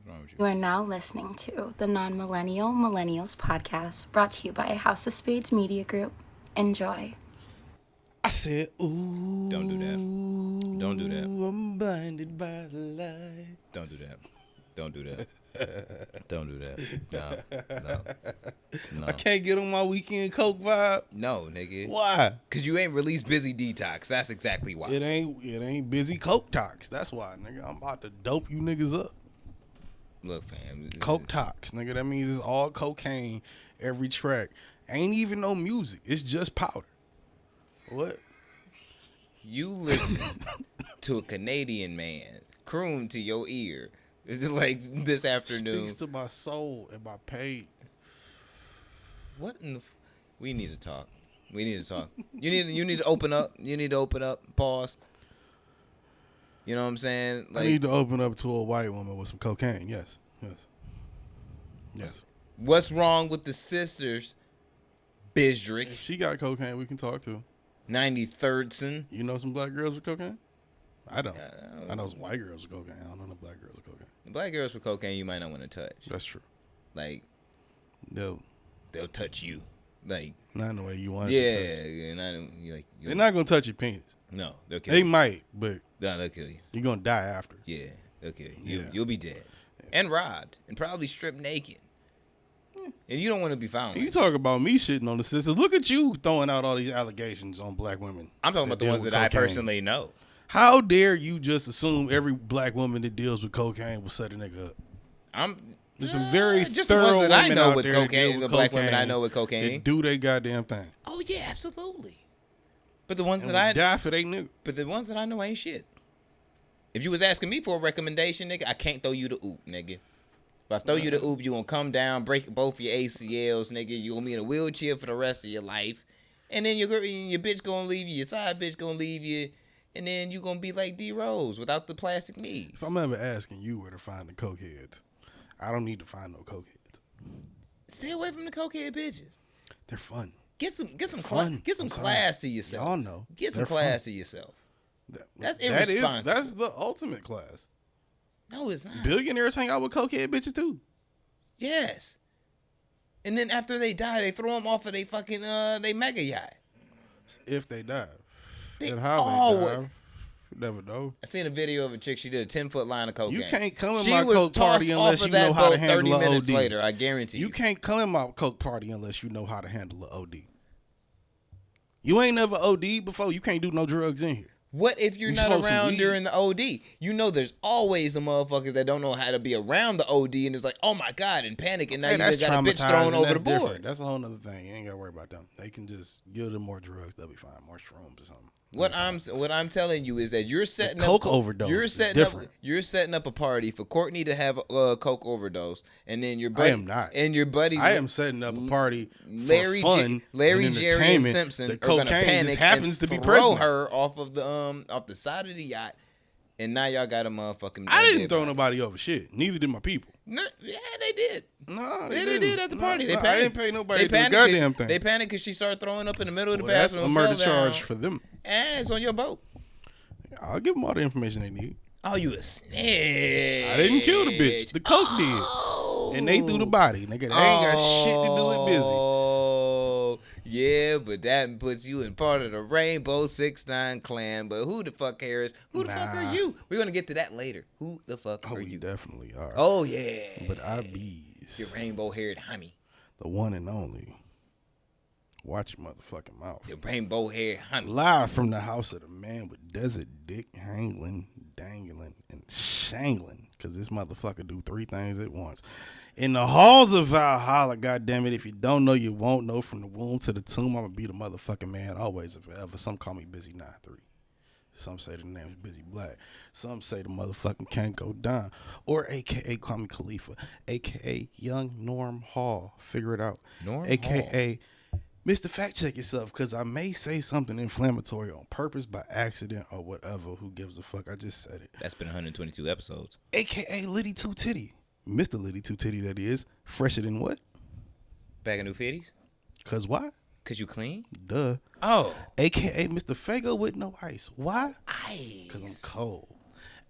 wrong with you? You are now listening to the Non-Millennial Millennials podcast, brought to you by House of Spades Media Group. Enjoy. I said, ooh. Don't do that. Don't do that. I'm blinded by the light. Don't do that. Don't do that. Don't do that. No. I can't get on my weekend coke vibe. No, nigga. Why? Because you ain't released Busy Detox. That's exactly why. It ain't busy coke tox. That's why, nigga. I'm about to dope you niggas up. Look, fam. Coke tox, nigga. That means it's all cocaine, every track. Ain't even no music. It's just powder. What? You listen to a Canadian man croon to your ear like this afternoon. Speaks to my soul and my pain. What in the... We need to talk. We need to talk. You need to open up. You need to open up. Pause. You know what I'm saying? Like, I need to open up to a white woman with some cocaine. Yes. What's wrong with the sisters, Bizdrick? If she got cocaine, we can talk to. 93rdson. You know some black girls with cocaine? I don't. I know some white girls with cocaine. I don't know no black girls with cocaine. Black girls with cocaine, you might not want to touch. That's true. Like, they'll touch you. Like, not in the way you want to touch. Yeah, they're not gonna touch your penis. No, they'll kill you. They might, but no, they'll kill you. You're gonna die after. Yeah, they'll kill you. You'll be dead and robbed and probably stripped naked. And you don't want to be found. You talk about me shitting on the sisters. Look at you throwing out all these allegations on black women. I'm talking about the ones that I personally know. How dare you just assume every black woman that deals with cocaine will set a nigga up? There's some very just thorough the ones that women I know out with there cocaine. The black women I cocaine know with cocaine that do their goddamn thing. Oh yeah, absolutely. But the ones and that I die for they nigga. But the ones that I know ain't shit. If you was asking me for a recommendation, nigga, I can't throw you the oop, nigga. If I throw you the oop, you gonna come down, break both your ACLs, nigga. You gonna be in a wheelchair for the rest of your life, and then your bitch gonna leave you, your side bitch gonna leave you, and then you gonna be like D Rose without the plastic knees. If I'm ever asking you where to find the cokeheads, I don't need to find no cokeheads. Stay away from the cokehead bitches. They're fun. Get some class to yourself. Y'all know. Get some class to yourself. That's irresponsible. That's the ultimate class. No, it's not. Billionaires hang out with cokehead bitches too. Yes. And then after they die, they throw them off of they fucking they mega yacht. If they die. And how they die. You never know. I seen a video of a chick. She did a 10-foot line of cocaine. You can't come in my coke party unless you know how to handle an OD. 30 minutes later, I guarantee you. You can't come in my coke party unless you know how to handle an OD. You ain't never OD'd before. You can't do no drugs in here. What if you're not around during the OD? You know there's always the motherfuckers that don't know how to be around the OD and it's like, oh my God, and panic, and now you just got a bitch thrown over the board. Different. That's a whole other thing. You ain't got to worry about them. They can just give them more drugs. They'll be fine. More shrooms or something. What I'm telling you is that you're setting up coke overdose. You're setting up a party for Courtney to have a coke overdose, and then your buddy. I am not. And your buddies. I am setting up a party for fun, Larry, Jerry, and Simpson the are gonna cocaine just happens to be throw present. her off of the side of the yacht, and now y'all got a motherfucking. I didn't throw nobody over shit. Neither did my people. No, yeah, they did. No, they did at the party. They I panicked. didn't pay nobody to do the goddamn thing. They panicked because she started throwing up in the middle of the That's bathroom. a murder charge for them. And it's on your boat. I'll give them all the information they need. Oh, you a snitch. I didn't kill the bitch. The coke did. And they threw the body. Nigga, they ain't got shit to do with busy. Oh, yeah, but that puts you in part of the Rainbow 6ix9ine clan. But who the fuck cares? Who the fuck are you? We're going to get to that later. Who the fuck are you? You definitely are. Oh, yeah. But I bees. Your rainbow-haired homie. The one and only. Watch your motherfucking mouth. Your rainbow-haired homie. Live from the house of the man with desert dick hangling, dangling, and shangling. Because this motherfucker do three things at once. In the halls of Valhalla, goddammit, if you don't know, you won't know. From the womb to the tomb, I'm going to be the motherfucking man always and forever. Some call me Busy 93. Some say the name is Busy Black. Some say the motherfucking can't go down. Or a.k.a. call me Khalifa. A.k.a. Young Norm Hall. Figure it out. A.k.a. Mr. Fact Check Yourself, because I may say something inflammatory on purpose, by accident, or whatever. Who gives a fuck? I just said it. That's been 122 episodes. A.k.a. Liddy Two Titty. Mr. Liddy Two Titty, that is. Fresher than what? Bag of new fitties? Because why? Because you clean? Duh. Oh. A.k.a. Mr. Fago with no ice. Why? Ice. Because I'm cold.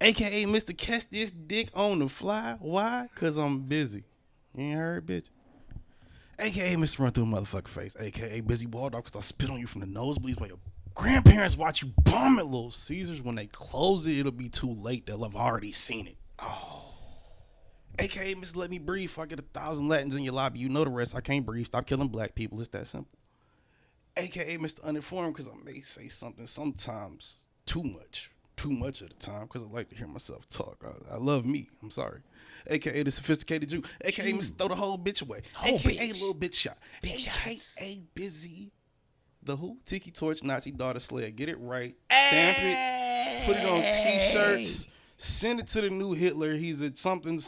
AKA Mr. Catch This Dick on the Fly. Why? Because I'm busy. You ain't heard, bitch? AKA Mr. Run Through a Motherfucking Face. AKA Busy Wall Dog because I spit on you from the nosebleeds while your grandparents watch you bomb at Little Caesars. When they close it, it'll be too late. They'll have already seen it. Oh. AKA Mr. Let Me Breathe. If I get 1,000 Latins in your lobby, you know the rest. I can't breathe. Stop killing black people. It's that simple. AKA Mr. Uninformed because I may say something sometimes too much at the time because I like to hear myself talk. I love me. I'm sorry. AKA the Sophisticated Jew. AKA Mr. Throw the whole bitch away. AKA Little Bitch Shot. AKA Busy. The who? Tiki Torch Nazi Daughter Slayer. Get it right. Stamp it. Put it on t-shirts. Send it to the new Hitler. He's at something.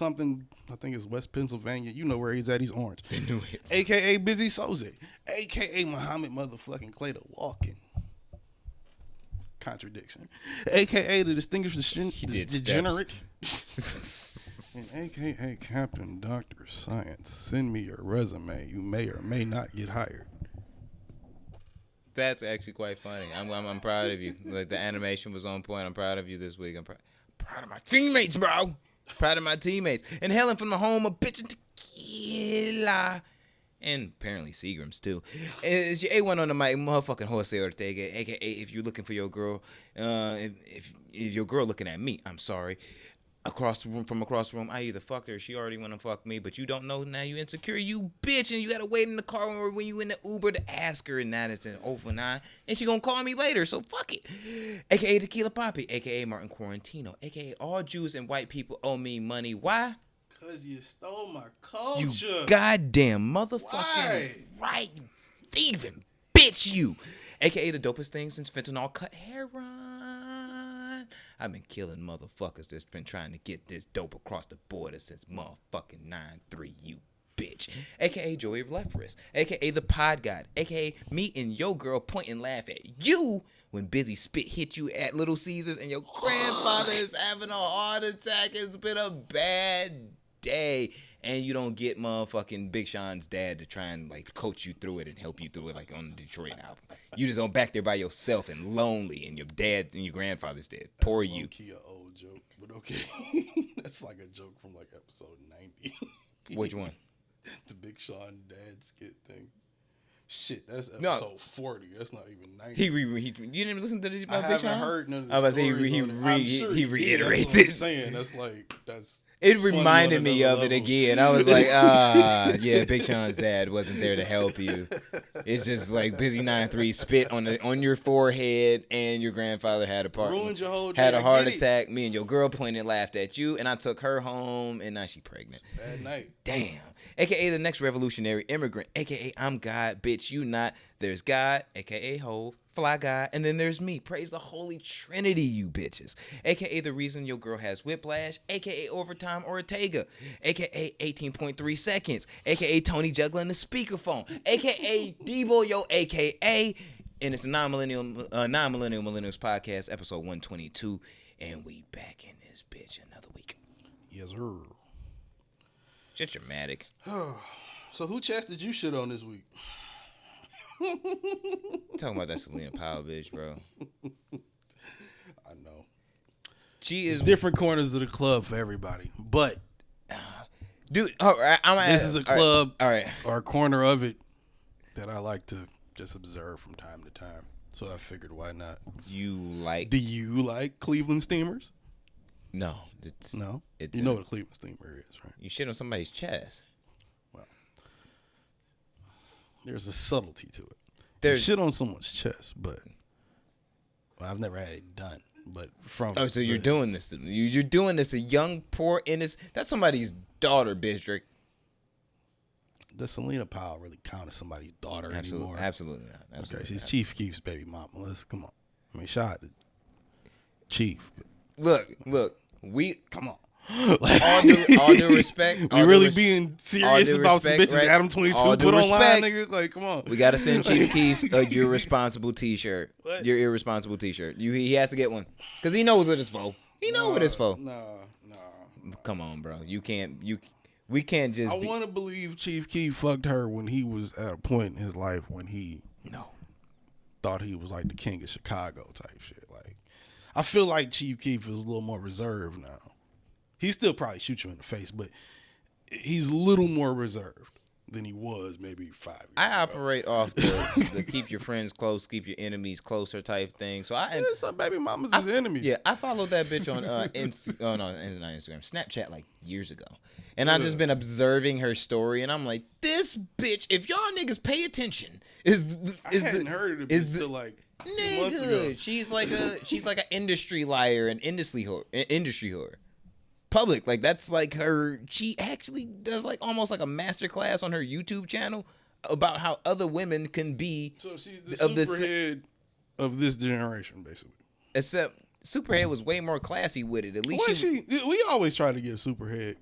I think it's West Pennsylvania. You know where he's at. He's orange. The new Hitler. AKA Busy Soze. AKA Muhammad motherfucking Clay the Walking. Contradiction. AKA the Distinguished Degenerate. And AKA Captain Dr. Science. Send me your resume. You may or may not get hired. That's actually quite funny. I'm proud of you. Like the animation was on point. I'm proud of you this week. I'm proud of my teammates, bro. Proud of my teammates. And hailing from the home of bitch and tequila. And apparently Seagram's too. It's your A1 on the mic, motherfucking Jose Ortega, aka if you're looking for your girl, if your girl looking at me, I'm sorry. Across the room, I either fucked her, she already wanna fuck me, but you don't know now, you insecure, you bitch, and you gotta wait in the car when you in the Uber to ask her, and that is an 049, and she gonna call me later, so fuck it. AKA Tequila Poppy, aka Martin Quarantino, aka all Jews and white people owe me money. Why? Cause you stole my culture. You goddamn motherfucking right, you thieving bitch, you. AKA the dopest thing since fentanyl cut heroin. I've been killing motherfuckers that's been trying to get this dope across the border since motherfucking 9-3, you bitch. AKA Joey Left Wrist. AKA the Pod God. AKA me and your girl point and laugh at you when Busy Spit hit you at Little Caesars and your grandfather is having a heart attack. It's been a bad day, and you don't get motherfucking Big Sean's dad to try and like coach you through it and help you through it like on the Detroit album. You just on back there by yourself and lonely, and your dad and your grandfather's dead. Poor you. That's an old joke, but okay. That's like a joke from like episode 90. Which one? The Big Sean dad skit thing. Shit, that's episode 40. That's not even 90. You didn't listen to the I Big haven't Sean? heard none of the I was about to say he reiterates it. That's what I'm saying. That's like It reminded me of it again. I was like, yeah, Big Sean's dad wasn't there to help you. It's just like Busy 9-3 spit on your forehead, and your grandfather had ruined your whole day. Had a heart attack. Me and your girl pointed and laughed at you, and I took her home, and now she pregnant. Bad night. Damn. AKA the next revolutionary immigrant. AKA I'm God, bitch, you not. There's God, AKA Hove, Fly Guy, and then there's me. Praise the Holy Trinity, you bitches. AKA the reason your girl has whiplash. AKA Overtime Ortega. AKA 18.3 seconds. AKA Tony juggling the speakerphone. AKA Debo, yo, AKA. And it's the Non-Millennial Millennials Podcast, episode 122. And we back in this bitch another week. Yes, sir. Just dramatic. So who chested you shit on this week? Talking about that Selena Powell bitch, bro. I know. She is different corners of the club for everybody, but dude, this is a club, all right, or a corner of it that I like to just observe from time to time. So I figured, why not? Do you like Cleveland Steamers? No, you know what a Cleveland Steamer is, right? You shit on somebody's chest. Well, there's a subtlety to it. There's shit on someone's chest, but I've never had it done. But so you're doing this? You're doing this? A young, poor, innocent. That's somebody's daughter, Bistrick. Does Selena Powell really count as somebody's daughter anymore? Absolutely not. Absolutely okay, she's not. Chief Keef's baby mama. Come on. I mean, shout out to Chief. Look. Come on. all due respect. We really being serious about some bitches. Right? Adam 22 put online, nigga. Like, come on. We gotta send Chief Keef a "You're Responsible" T-shirt. What? Your irresponsible T-shirt. He has to get one because he knows what it's for. He knows what it's for. No. Come on, bro. We can't just. I want to believe Chief Keef fucked her when he was at a point in his life when he thought he was like the king of Chicago type shit. Like, I feel like Chief Keef is a little more reserved now. He still probably shoot you in the face, but he's a little more reserved than he was maybe 5 years ago. I operate off the keep your friends close, keep your enemies closer type thing. So some baby mamas is enemies. Yeah, I followed that bitch on not Instagram, Snapchat like years ago. And I've just been observing her story, and I'm like, this bitch, if y'all niggas pay attention, I hadn't heard of the bitch till like 2 months ago. She's like an industry liar and industry whore. Public, like that's like her. She actually does like almost like a master class on her YouTube channel about how other women can be. So she's the superhead of this generation, basically. Except Superhead was way more classy with it. At least we always try to give Superhead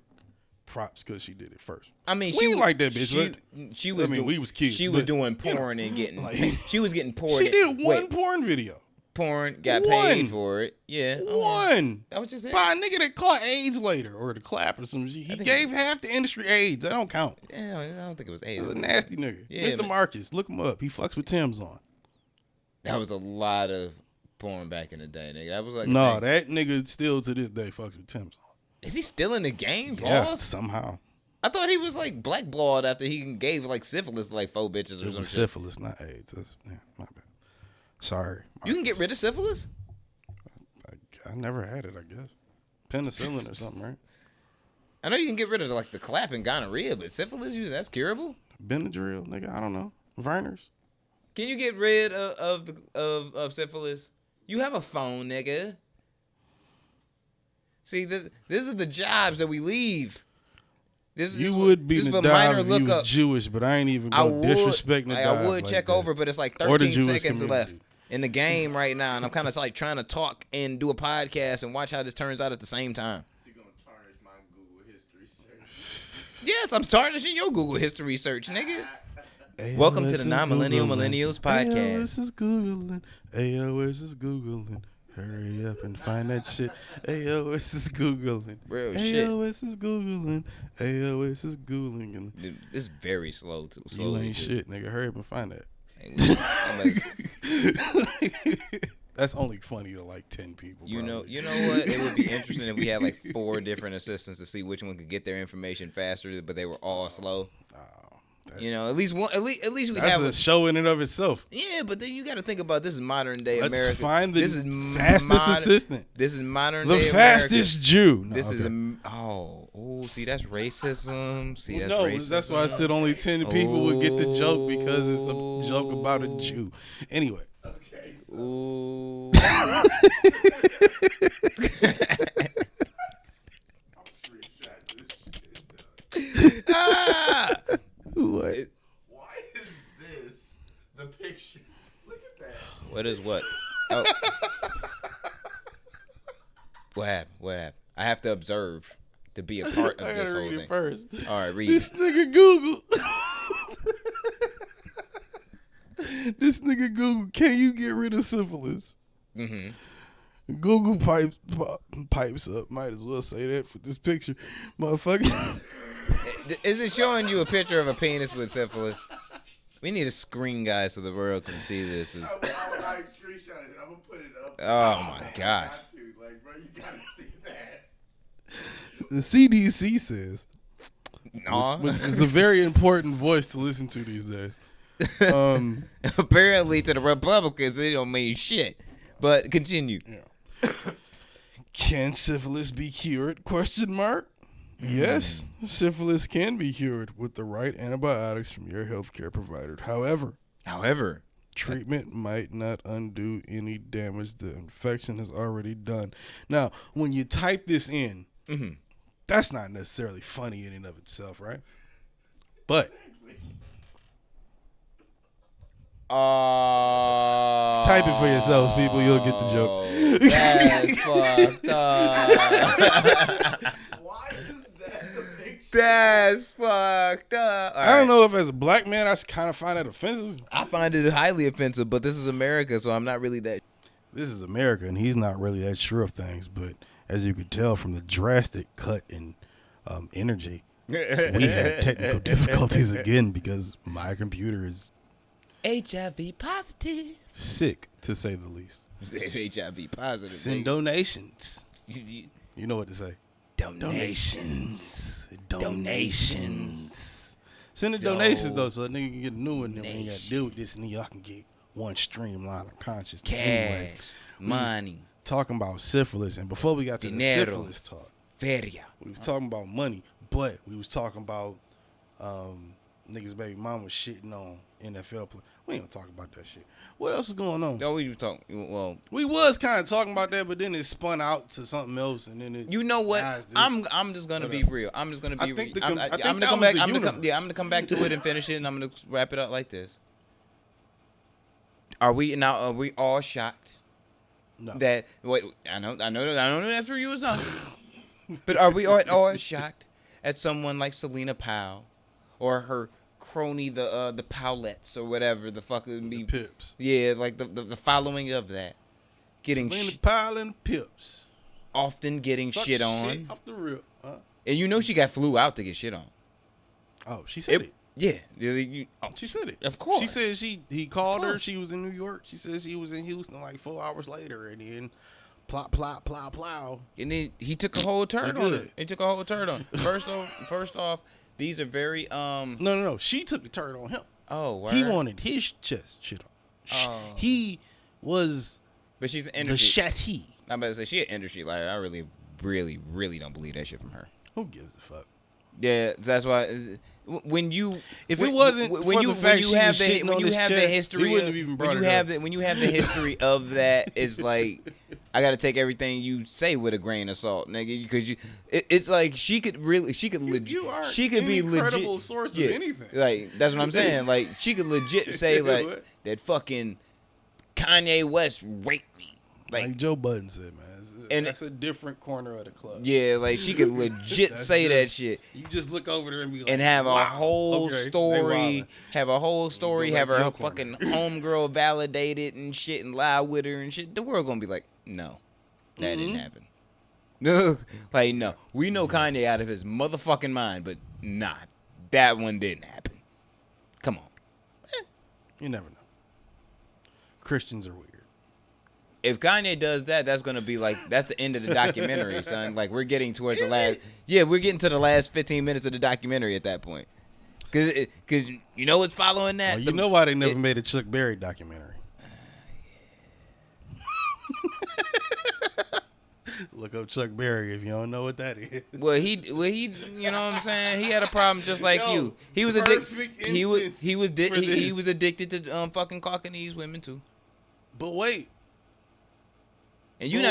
props because she did it first. I mean, we like that bitch. She was. we was kids. She was doing porn and getting. Like, she was getting porn. She did one porn video. Porn, got paid for it. Yeah. One. That was just it. By a nigga that caught AIDS later or the clap or some shit. He gave half the industry AIDS. That don't count. Yeah, I don't think it was AIDS. He's a nasty nigga. Yeah, Mr. Marcus, look him up. He fucks with Tim's on. That was a lot of porn back in the day, nigga. That was like that nigga still to this day fucks with Tim's on. Is he still in the game? Yeah, Pause? somehow. I thought he was like blackballed after he gave like syphilis to like 4 bitches or something. Syphilis, not AIDS. That's my bad. Sorry. Marcus. You can get rid of syphilis? I never had it, I guess. Penicillin or something, right? I know you can get rid of like the clap and gonorrhea, but syphilis, that's curable? Benadryl, nigga, I don't know. Verners. Can you get rid of syphilis? You have a phone, nigga. See, this is the jobs that we leave. You would be Nadav if you was Jewish, but I ain't even going to disrespect Nadav. I would check over, but it's like 13 seconds left in the game right now, and I'm kind of like trying to talk and do a podcast and watch how this turns out at the same time. You're going to tarnish my Google history search. Yes, I'm tarnishing your Google history search, nigga. Welcome to the Non-Millennial Millennials Podcast. AOS is Googling. AOS is Googling. Hurry up and find that shit. AOS is Googling. Real shit. AOS is Googling. AOS is Googling. Dude, this is very slow. You ain't shit, nigga. Hurry up and find that. That's only funny to like 10 people. You know what? It would be interesting if we had like 4 different assistants to see which one could get their information faster, but they were all slow. At least one. At least we have a show in and of itself. Yeah, but then you got to think about this is modern day America. Let's find the fastest assistant. This is modern day America. The fastest Jew. No, this is see that's racism. That's why I said only 10 people would get the joke because it's a joke about a Jew. Anyway. Okay. So. Ooh. I'll screenshot this shit. What? Why is this the picture? Look at that. What is what? Oh. What happened? I have to observe to be a part of this whole thing. First. All right, read This it. nigga Google. This nigga Google. Can you get rid of syphilis? Mm-hmm. Google pipes up. Might as well say that for this picture, motherfucker. Is it showing you a picture of a penis with syphilis? We need a screen, guys, so the world can see this. I screenshot it. I'm gonna put it up. Oh my god! Like, bro, you gotta see that. The CDC says, which is a very important voice to listen to these days. Apparently, to the Republicans, it don't mean shit. But continue. Yeah. Can syphilis be cured? Question mark. Yes, syphilis can be cured with the right antibiotics from your healthcare provider. However, treatment might not undo any damage the infection has already done. Now, when you type this in, that's not necessarily funny in and of itself, right? But type it for yourselves, people. You'll get the joke. That's fucked up. Why is that the picture? That's fucked up. I don't know if as a black man I kind of find that offensive. I find it highly offensive, but this is America, so I'm not really that. This is America, and he's not really that sure of things. But as you could tell from the drastic cut in energy, we had technical difficulties again because my computer is HIV positive. Sick, to say the least. HIV positive. Send donations. You know what to say. Donations. Send the donations, though, so a nigga can get a new one. And when you got to deal with this, nigga, y'all can get one streamline of consciousness. Anyway, money. Talking about syphilis, and before we got to the syphilis talk, feria. we was talking about money, but we was talking about niggas' baby mama shitting on NFL play. We ain't gonna talk about that shit. What else is going on? Oh, we were talking. Well, we was kind of talking about that, but then it spun out to something else, and then it. You know what? I'm just gonna be real. I'm just gonna be. I'm gonna come back. I'm gonna come back to it and finish it, and I'm gonna wrap it up like this. Are we all shocked? No. That wait, I know that for you is not. But are we all shocked at someone like Selena Powell or her crony, the Powlettes or whatever the fuck it would be? The Pips. Yeah, like the following of that, getting Selena Powell and the Pips. Often getting shit on. Shit off the rip, huh? And you know she got flew out to get shit on. Oh, she said it. Yeah, she said it. Of course. She said he called her. She was in New York. She said she was in Houston like 4 hours later, and then plow. And then he took a whole turn on her. He took a whole turn on. First off, these are very No. She took a turn on him. Oh, word? He wanted his chest shit on. Oh. He was. But she's an the industry. chatty. I'm about to say she an industry liar. I really don't believe that shit from her. Who gives a fuck? Yeah, that's why. When you have the history, when you have the history of that, is like I got to take everything you say with a grain of salt, nigga, because it's like she could be legit source of anything. Like that's what I'm saying. Like she could legit say like that fucking Kanye West raped me, like Joe Budden said, man. And that's a different corner of the club. Yeah, like she could legit say that shit. You just look over there and be like, and have wow, a whole story, have her fucking homegirl validated and shit and lie with her and shit. The world gonna be like, no, that didn't happen. No, like no, we know Kanye out of his motherfucking mind, but nah, that one didn't happen. Come on, you never know. Christians are weird. If Kanye does that, that's gonna be like that's the end of the documentary, son. Like we're getting towards we're getting to the last 15 minutes of the documentary at that point. Cause you know what's following that? Well, you know why they never made a Chuck Berry documentary? Look up Chuck Berry if you don't know what that is. Well, he, you know what I'm saying? He had a problem just like you. He was addicted. He was addicted to fucking Caucanese women too. But wait. And you're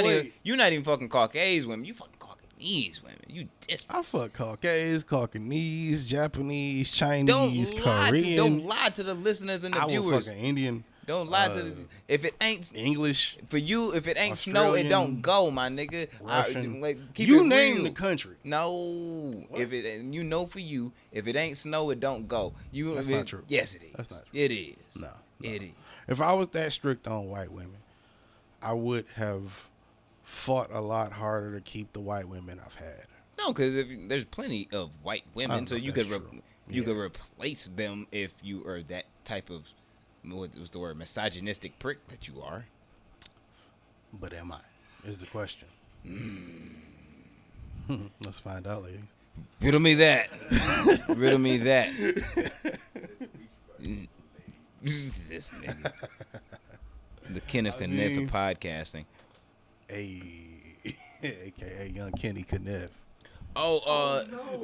not even fucking Caucasian women. You fucking Caucanese women. You I fuck Caucasians, Caucanese, Japanese, Chinese, Korean. Don't lie to the listeners and the viewers. Fucking Indian. Don't lie to the. If it ain't English for you, if it ain't snow, it don't go, my nigga. Russian. Keep you it name real. the country. No, what? If it for you, if it ain't snow, it don't go. That's not true. Yes, it is. That's not true. It is. No, it is. If I was that strict on white women, I would have fought a lot harder to keep the white women I've had. No, because there's plenty of white women, so you could replace them if you are that type of what was the word misogynistic prick that you are. But am I? Is the question. Let's find out, ladies. Riddle me that. Riddle me that. This nigga. The Kenneth Kniff of podcasting. A.K.A. Young Kenny Kniff. Oh, no.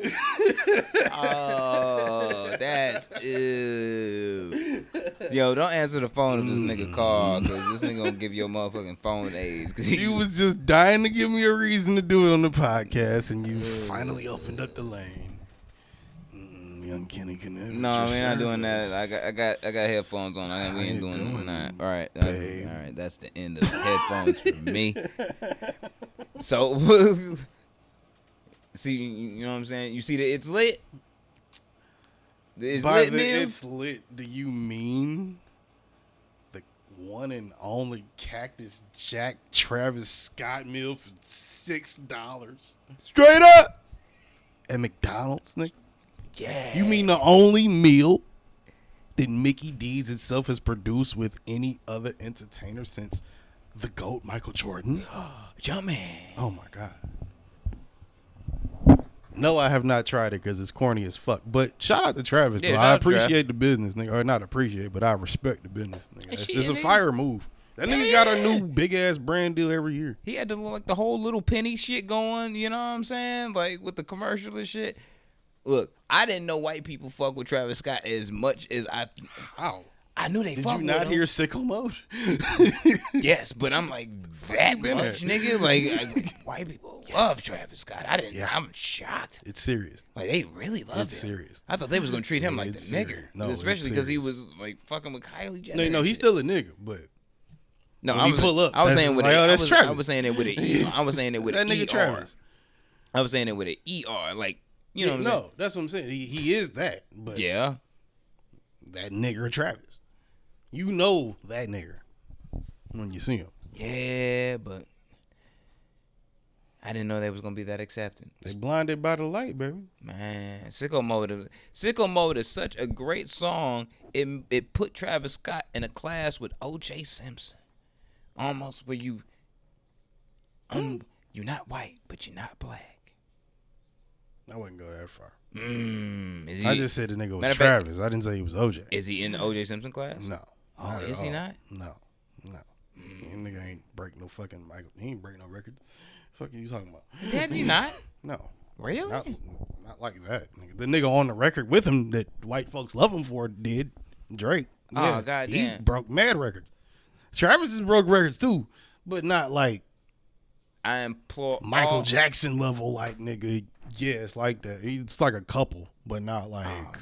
Oh, that's ew. Yo, don't answer the phone if this nigga call, because this nigga gonna give your motherfucking phone AIDS. You was just dying to give me a reason to do it on the podcast, and you finally opened up the lane. Young Kenny Kniff. No, we're not doing that. I got headphones on. We ain't doing that. All right, that's the end of the headphones for me. So. See, you know what I'm saying? You see that it's lit? It's lit, do you mean the one and only Cactus Jack Travis Scott meal for $6? Straight up! At McDonald's, nigga? Yeah. You mean the only meal that Mickey D's itself has produced with any other entertainer since the GOAT Michael Jordan? Jumpman. Oh my God. No, I have not tried it because it's corny as fuck. But shout out to Travis, Yeah, though. shout I out to Trav. appreciate the business, nigga. Or not appreciate, but I respect the business, nigga. It's shit, a nigga. fire move. That nigga got a new big ass brand deal every year. He had the whole little penny shit going, you know what I'm saying? Like with the commercial and shit. Look, I didn't know white people fuck with Travis Scott as much as How? I knew they Did fuck you with not him. hear Sicko Mode? Yes, but I'm like that been much, at? nigga. Like white people love Travis Scott. I didn't. Yeah. I'm shocked. It's serious. Like they really love him. It's serious. I thought they was gonna treat him Yeah, like the it's nigger, serious. No, it's especially because he serious. was like fucking with Kylie Jenner. No, and he's shit. still a nigga, but No, when I he was pull up, I was that's saying just with like, a, oh, I that's was, Travis. I was saying it with an E. I was saying it with that an nigga ER. Travis. I was saying it with an ER. Like you know, what I'm saying? No, that's what I'm saying. He is that, but Yeah. that nigger Travis. You know that nigger when you see him. Yeah, but I didn't know they was gonna be that accepting. They blinded by the light, baby. Man, Sicko Mode is such a great song. It put Travis Scott in a class with O.J. Simpson, almost where you're not white, but you're not black. I wouldn't go that far. Is he, I just said the nigga was Matter of fact- Travis. I didn't say he was OJ. Is he in the O.J. Simpson class? No. Oh, not at is he all. not? No. That nigga ain't break no fucking Michael. He ain't break no records. Fuck you talking about? Has he not? No. Really? Not like that. Nigga. The nigga on the record with him that white folks love him for did. Drake. Oh, goddamn. He broke mad records. Travis has broke records too, but not like I implore Michael all- Jackson level. Like nigga, yeah, it's like that. It's like a couple, but not like.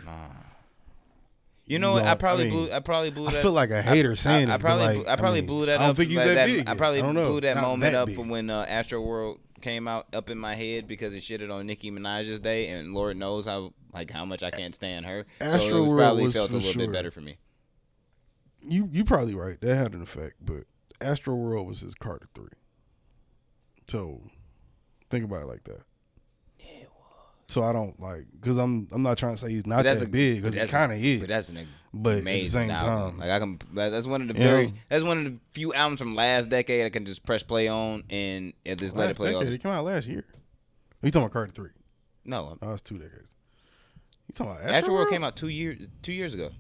You know what? I probably mean, blew I that. feel like a hater saying I it. probably but like, blew that up. I don't think he's like that big. I probably don't know. blew that Not moment that up big. from when Astro World came out up in my head because it shitted on Nicki Minaj's day, and Lord knows how much I can't stand her. So Astro it was World probably was felt a for little sure. bit better for me. You probably right. That had an effect, but Astro World was his Carter 3. So think about it like that. Yeah, it was. So I don't like because I'm not trying to say he's not But that's that big because he kind of is. But that's an But at the amazing same album. time, Like I can. That's one of the Yeah. That's one of the few albums from last decade I can just press play on and just let it last play. decade, it came out last year. You talking about Carter 3? No, Oh, it's 2 decades. You talking about Astro World came out 2 years ago.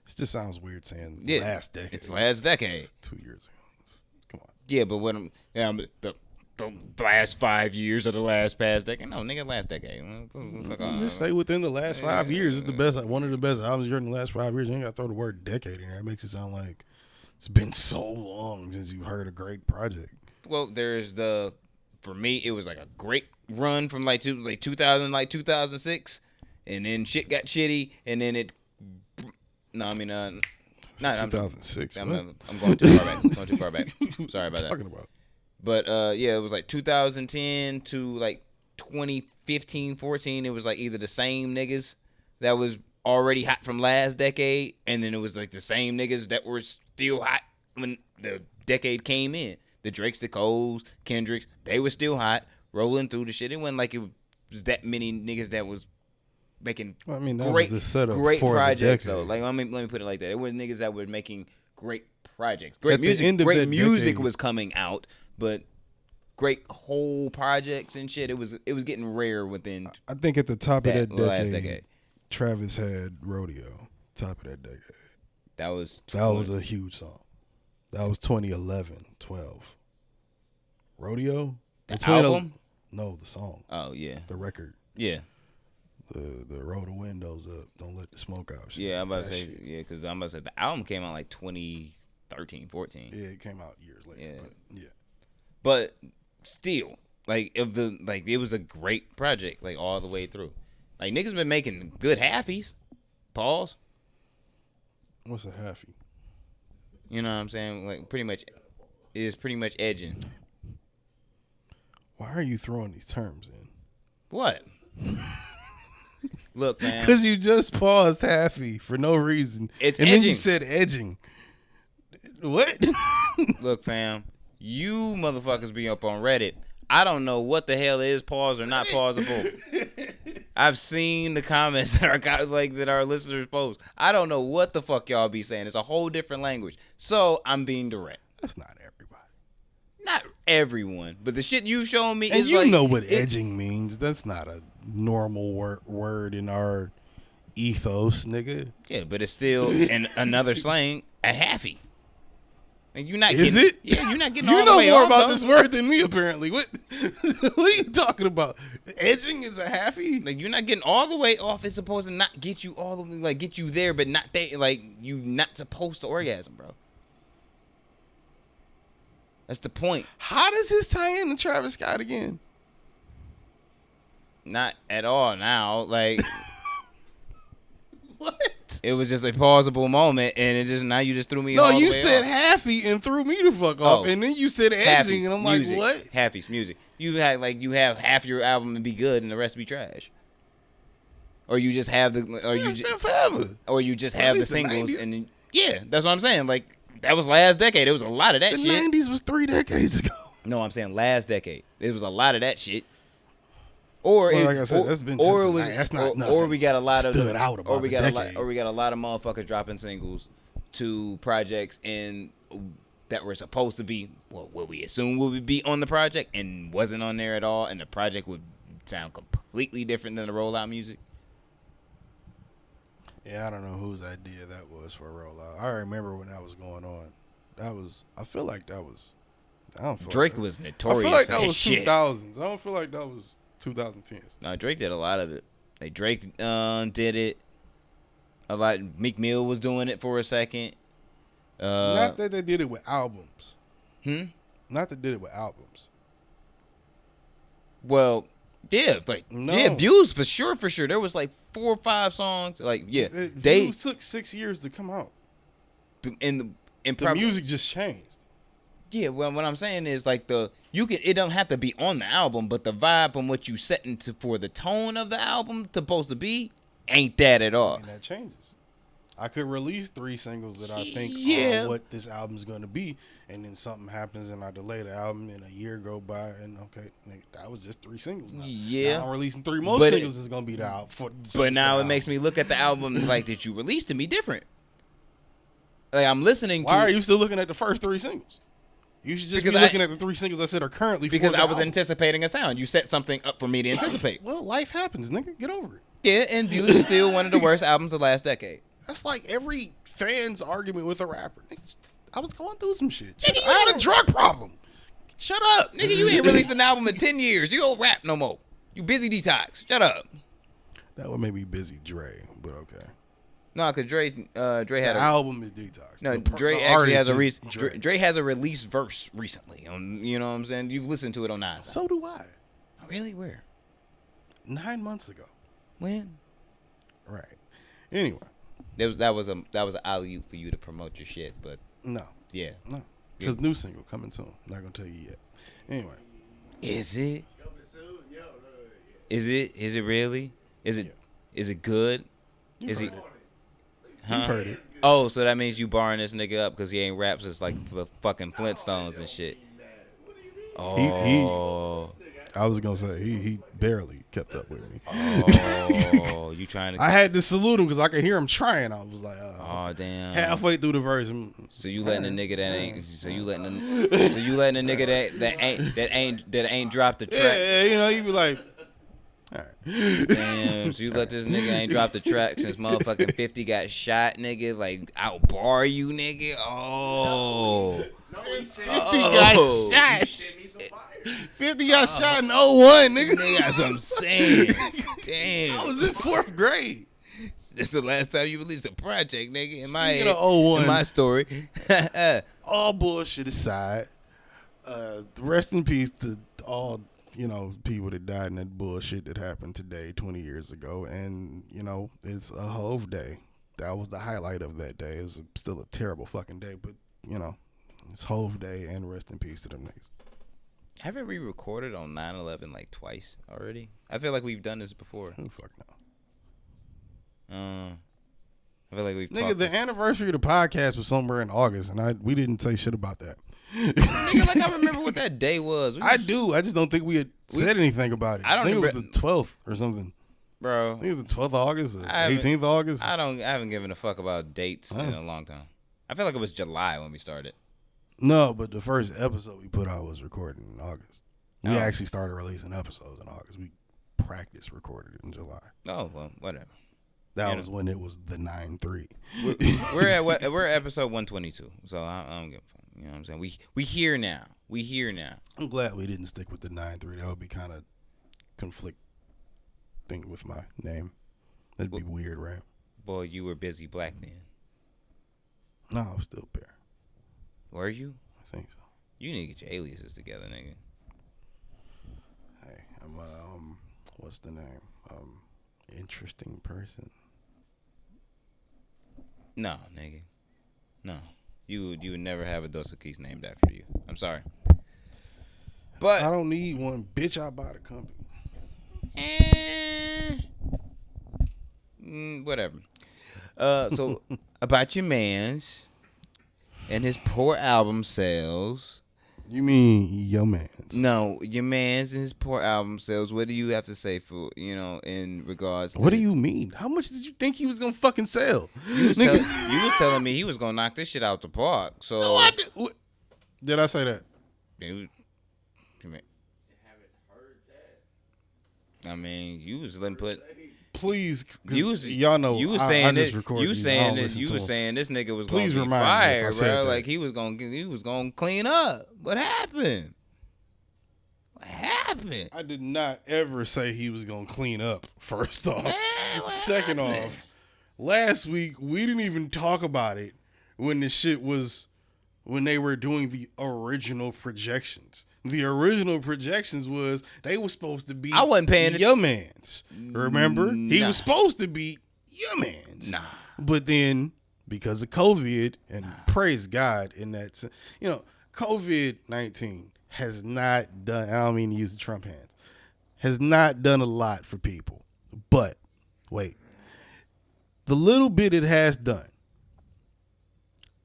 It just sounds weird saying Yeah, last decade. It's last decade. 2 years ago. Come on. Yeah, but the last 5 years of the last past decade. No, nigga, last decade. Just say within the last 5 years. It's the best. One of the best albums you're in the last 5 years. You ain't got to throw the word decade in there. It makes it sound like it's been so long since you've heard a great project. Well, there's for me, it was like a great run from like 2000, like 2006, and then shit got shitty, and then it. No, I mean, I'm 2006. I'm what? going too far back. Going too far back. Sorry about that. Talking about. But yeah, it was like 2010 to like 2015, 14. It was like either the same niggas that was already hot from last decade, and then it was like the same niggas that were still hot when the decade came in. The Drakes, the Coles, Kendricks, they were still hot, rolling through the shit. It wasn't like it was that many niggas that was making Well, I mean, that great, was the setup great for projects. the decade. Though, like let me put it like that. It was niggas that were making great projects. At Great the music. end of Great that music decade- was coming out, but great whole projects and shit. It was getting rare within I think at the top of that last decade, decade. Travis had Rodeo. Top of that decade. That was That was a huge song. That was 2011, 12. Rodeo? The 20 album? No, the song. Oh yeah, The record. yeah, The roll the windows up. Don't let the smoke out. Shit. yeah. I'm about to That say shit. yeah, because I'm about to say the album came out like 2013, 14. Yeah, it came out years later. Yeah. But yeah. But still, like it was a great project, like all the way through. Like niggas been making good halfies. Pause. What's a halfie? You know what I'm saying? Like pretty much edging. Why are you throwing these terms in? What? Look, man. Because you just paused halfie for no reason. It's and then edging. you said edging. What? Look, fam. You motherfuckers be up on Reddit. I don't know what the hell is pause or not pausable. I've seen the comments that our listeners post. I don't know what the fuck y'all be saying. It's a whole different language. So I'm being direct. That's not everybody. Not everyone, but the shit you've shown me And is you like, know what edging means. That's not a normal word in our ethos, nigga. Yeah, but it's still in another slang, a halfie. And you're not Is getting, it? Yeah, you're not getting You all know the way more off, about though. this word than me, apparently. What are you talking about? Edging is a halfie? Like, you're not getting all the way off. It's supposed to not get you all the way, like, get you there, but not there. Like, you not supposed to orgasm, bro. That's the point. How does this tie into Travis Scott again? Not at all now. Like, What? it was just a pausable moment, and it just, now you just threw me No, all the you way said off. halfie and threw me the fuck off. Oh. And then you said Halfies, edging, and I'm like, music. what? Halfies, music. You have half your album and be good, and the rest be trash. Or you just have It's been forever. or you just Or at have the least the singles, 90s. and then, yeah, that's what I'm saying. Like, that was last decade. There was a lot of that The shit. 90s was 3 decades ago. No, I'm saying last decade. There was a lot of that shit. Or Well, it, like I said, or, that's been or since it was, the night. That's not or nothing we got a lot of stood out about or we the got a lot, decade. or we got a lot of motherfuckers dropping singles to projects and that were supposed to be what we assume would be on the project and wasn't on there at all, and the project would sound completely different than the rollout music. Yeah, I don't know whose idea that was for a rollout. I remember when that was going on. I feel like that was. I don't feel Drake like was I notorious feel like for that that was shit. 2000s. I don't feel like that was 2010s. No, Drake did a lot of it. Like, Drake did it a lot. Meek Mill was doing it for a second. Not that they did it with albums. Not that they did it with albums. Well, yeah, but No. yeah, views for sure. There was like 4 or 5 songs. Like, yeah, They took 6 years to come out. in The music just changed. Yeah, well, what I'm saying is like it don't have to be on the album, but the vibe from what you set into for the tone of the album supposed to be ain't that at all. And that changes. I could release 3 singles that I think Yeah. are what this album's going to be, and then something happens and I delay the album and a year go by and okay, that was just 3 singles now. Yeah. Now I'm releasing 3 more But singles is going to be the album. But now it makes me look at the album like that you released to me different. Like, I'm listening to. Why are you still looking at the first 3 singles? You should just Because be looking at the 3 singles I said are currently Because for the I was album. anticipating a sound. You set something up for me to anticipate. Well, life happens, nigga. Get over it. Yeah, and Views is still one of the worst albums of last decade. That's like every fan's argument with a rapper. Nigga, I was going through some shit. Nigga, you I had don't- a drug problem. Shut up. Nigga, you ain't released an album in 10 years. You don't rap no more. You busy detox. Shut up. That would make me busy, Dre, but okay. No, because Dre had The a album is Detox. No, Dre actually has a Dre has a released verse recently. You know what I'm saying? You've listened to it on Nas. So do I. Oh, really? Where? 9 months ago. When? Right. Anyway. That was an alley oop for you to promote your shit, but No. yeah. No. Because new single coming soon. Not going to tell you yet. Anyway. Is it? Is it? Is it really? Is it? Is it good? Is he? You heard it. Oh, so that means you barring this nigga up because he ain't raps since like the fucking Flintstones and shit. Oh. I was going to say, he barely kept up with me. Oh, you trying to? I had to salute him because I could hear him trying. I was like, Oh damn. halfway through the verse. So you letting a nigga that ain't? So you letting a nigga that ain't dropped the track? Yeah, you know, you be like, all right. Damn. So you let this nigga ain't dropped the track since motherfucking 50 got shot, nigga. Like out bar you, nigga. Oh. 50 got shot. 50 got shot in 01, nigga. Nigga, that's what I'm saying. Damn. I was in 4th grade. This the last time you released a project, nigga. In my Speaking head, of 01. in my story. All bullshit aside, rest in peace to all, people that died in that bullshit that happened today, 20 years ago. And, it's a Hove day. That was the highlight of that day. It was still a terrible fucking day, but, it's Hove day and rest in peace to them niggas. Haven't we recorded on 9/11 like twice already? I feel like we've done this before. Who the fuck no? I feel like we've Nigga, talked. the anniversary of the podcast was somewhere in August, and we didn't say shit about that. Nigga, like I remember what that day was. I do. I just don't think we had said anything about it. I don't think it was remember- the 12th or something. Bro, I think it's the 12th of August or I haven't- 18th of August. I haven't given a fuck about dates in a long time. I feel like it was July when we started. No, but the first episode we put out was recorded in August. We Oh. actually started releasing episodes in August. We practice recorded it in July. Oh well, whatever. That You was know. when it was the 9-3. We're at episode 122, so I don't give a fuck. You know what I'm saying? We here now. We here now. I'm glad we didn't stick with the 9-3. That would be kind of conflicting with my name. That'd be weird, right? Boy, you were busy black then. No, I'm still Bear. Were you? I think so. You need to get your aliases together, nigga. Hey, I'm what's the name? Interesting person. No, nigga. No. You would never have a Dos Equis named after you. I'm sorry. But I don't need one. Bitch, I buy the company. Whatever. So about your man's and his poor album sales. You mean your man's? No, your man's and his poor album sales. What do you have to say for in regards to What do you mean? How much did you think he was gonna fucking sell? You was telling me he was gonna knock this shit out the park. So No, I did. Did I say that? I mean, you was letting put. Please, Y'all know you was saying I just that. record You these. saying I don't this. listen You to was them. saying this nigga was Please gonna be remind me if I fired, said bro. that. Like he was gonna clean up. What happened? What happened? I did not ever say he was gonna clean up. First off, second off, last week we didn't even talk about it when the shit was when they were doing the original projections. The original projections was they were supposed to be. I wasn't paying your man's. Remember, he Nah. was supposed to be your man's. Nah. But then because of COVID, and praise God in that, COVID-19 has not done. I don't mean to use the Trump hands. Has not done a lot for people. But wait, the little bit it has done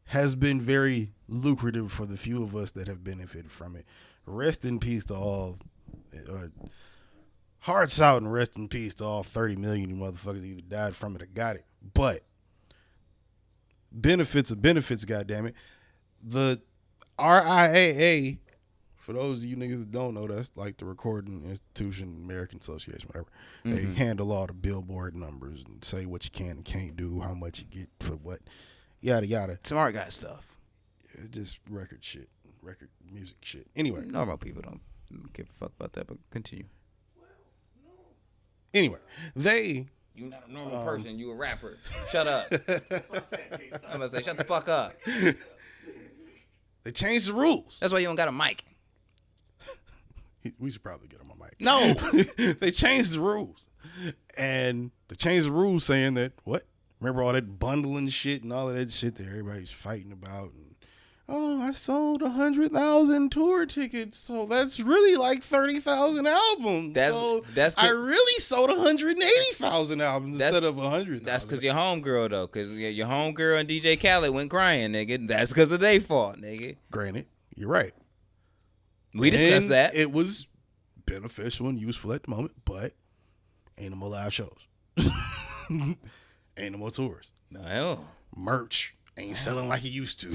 has been very lucrative for the few of us that have benefited from it. Rest in peace to all, hearts out and rest in peace to all 30 million you motherfuckers either died from it or got it. But benefits are benefits, goddammit. The RIAA, for those of you niggas that don't know, that's like the Recording Institution, American Association, whatever. They handle all the billboard numbers and say what you can and can't do, how much you get for what, yada, yada. Smart guy stuff. It's just record shit, record music shit. Anyway. Normal people don't give a fuck about that, but continue. Anyway, they... You're not a normal person. You a rapper. Shut up. I'm gonna say, shut the fuck up. They changed the rules. That's why you don't got a mic. We should probably get him a mic. No. They changed the rules. And they changed the rules saying that, what? Remember all that bundling shit and all of that shit that everybody's fighting about? And, I sold 100,000 tour tickets, so that's really like 30,000 albums. I really sold 180,000 albums instead of 100,000. That's because your homegirl, though. Because your homegirl and DJ Khaled went crying, nigga. That's because of their fault, nigga. Granted, you're right. We discussed that. It was beneficial and useful at the moment, but ain't no more live shows. Ain't no more tours. No. Merch ain't selling like it used to.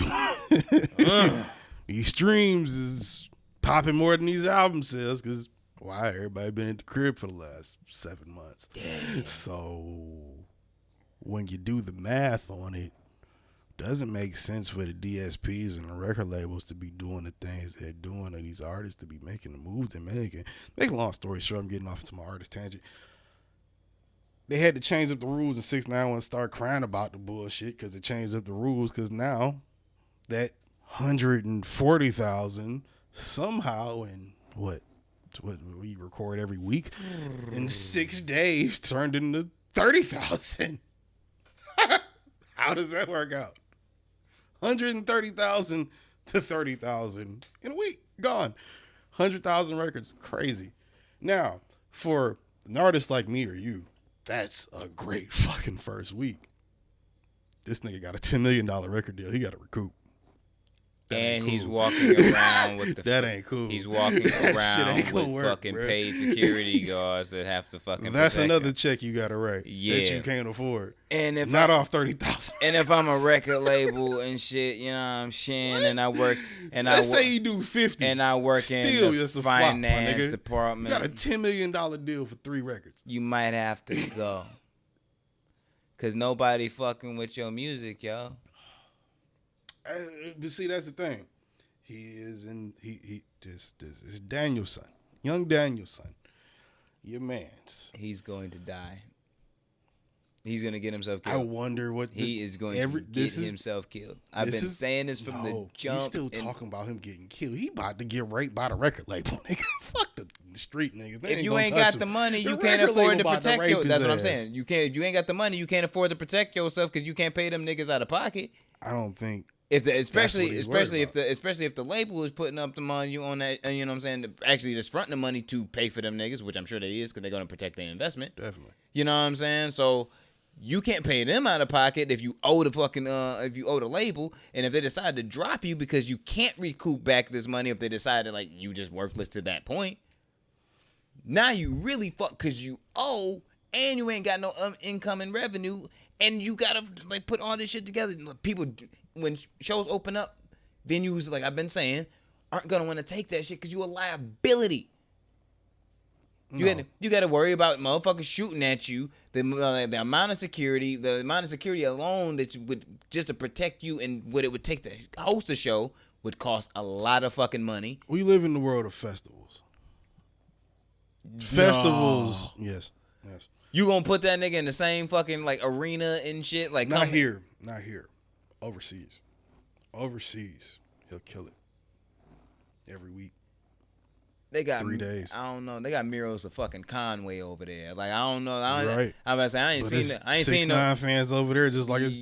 These streams is popping more than these album sales because why? Everybody been at the crib for the last 7 months. Yeah. So when you do the math on it, doesn't make sense for the DSPs and the record labels to be doing the things they're doing, or these artists to be making the moves they're making. Make a long story short, I'm getting off into my artist tangent. They had to change up the rules, and 6ix9ine and start crying about the bullshit because they changed up the rules because now that 140,000 somehow in what we record every week in 6 days turned into 30,000. How does that work out? 130,000 to 30,000 in a week. Gone. 100,000 records. Crazy. Now, for an artist like me or you, that's a great fucking first week. This nigga got a $10 million record deal. He got to recoup And cool. he's walking around with the. That ain't cool. He's walking That shit around ain't gonna with work, fucking bruh. paid security guards that have to fucking. That's protect another him. check you gotta write. Yeah. That you can't afford. And if Not off 30,000. And if I'm a record label and shit, you know what I'm saying, and I work, and Let's I say you do 50, and I work still, in the it's a flop, my finance nigga. department. You got a $10 million deal for 3 records. You might have to go, cause nobody fucking with your music, yo. But see, that's the thing. He this is Daniel's son, young Daniel's son, your man's. He's going to die. He's gonna get himself I killed. wonder what He is going to get himself killed. I've been saying this from the jump. You still talking about him getting killed? He about to get raped by the record label, nigga. Fuck the street niggas. They If you gonna ain't touch got him. the money, The you can't record afford label to about protect rape your. his That's what I'm ass. saying. You can't. If you ain't got the money, you can't afford to protect yourself because you can't pay them niggas out of pocket. I don't think. If the, what especially he's especially worried if the label is putting up the money on that, you know what I'm saying, actually just fronting the money to pay for them niggas, which I'm sure they is because they're gonna protect their investment. Definitely. You know what I'm saying? So you can't pay them out of pocket if you owe the fucking if you owe the label, and if they decide to drop you because you can't recoup back this money, if they decided like you just worthless to that point, now you really fuck because you owe and you ain't got no income and revenue, and you gotta like put all this shit together. People, when shows open up, venues, like I've been saying, aren't gonna want to take that shit because you a liability. You got to worry about motherfuckers shooting at you. The amount of security, alone that you would just to protect you, and what it would take to host a show would cost a lot of fucking money. We live in the world of festivals. Festivals, yes. You gonna put that nigga in the same fucking like arena and shit? Like Not here. Overseas, he'll kill it every week. They got 3 days. I don't know. They got murals of fucking Conway over there. Like I don't know. Right. I'm about to say I ain't seen. I ain't seen no 6ix9ine fans over there, just like it's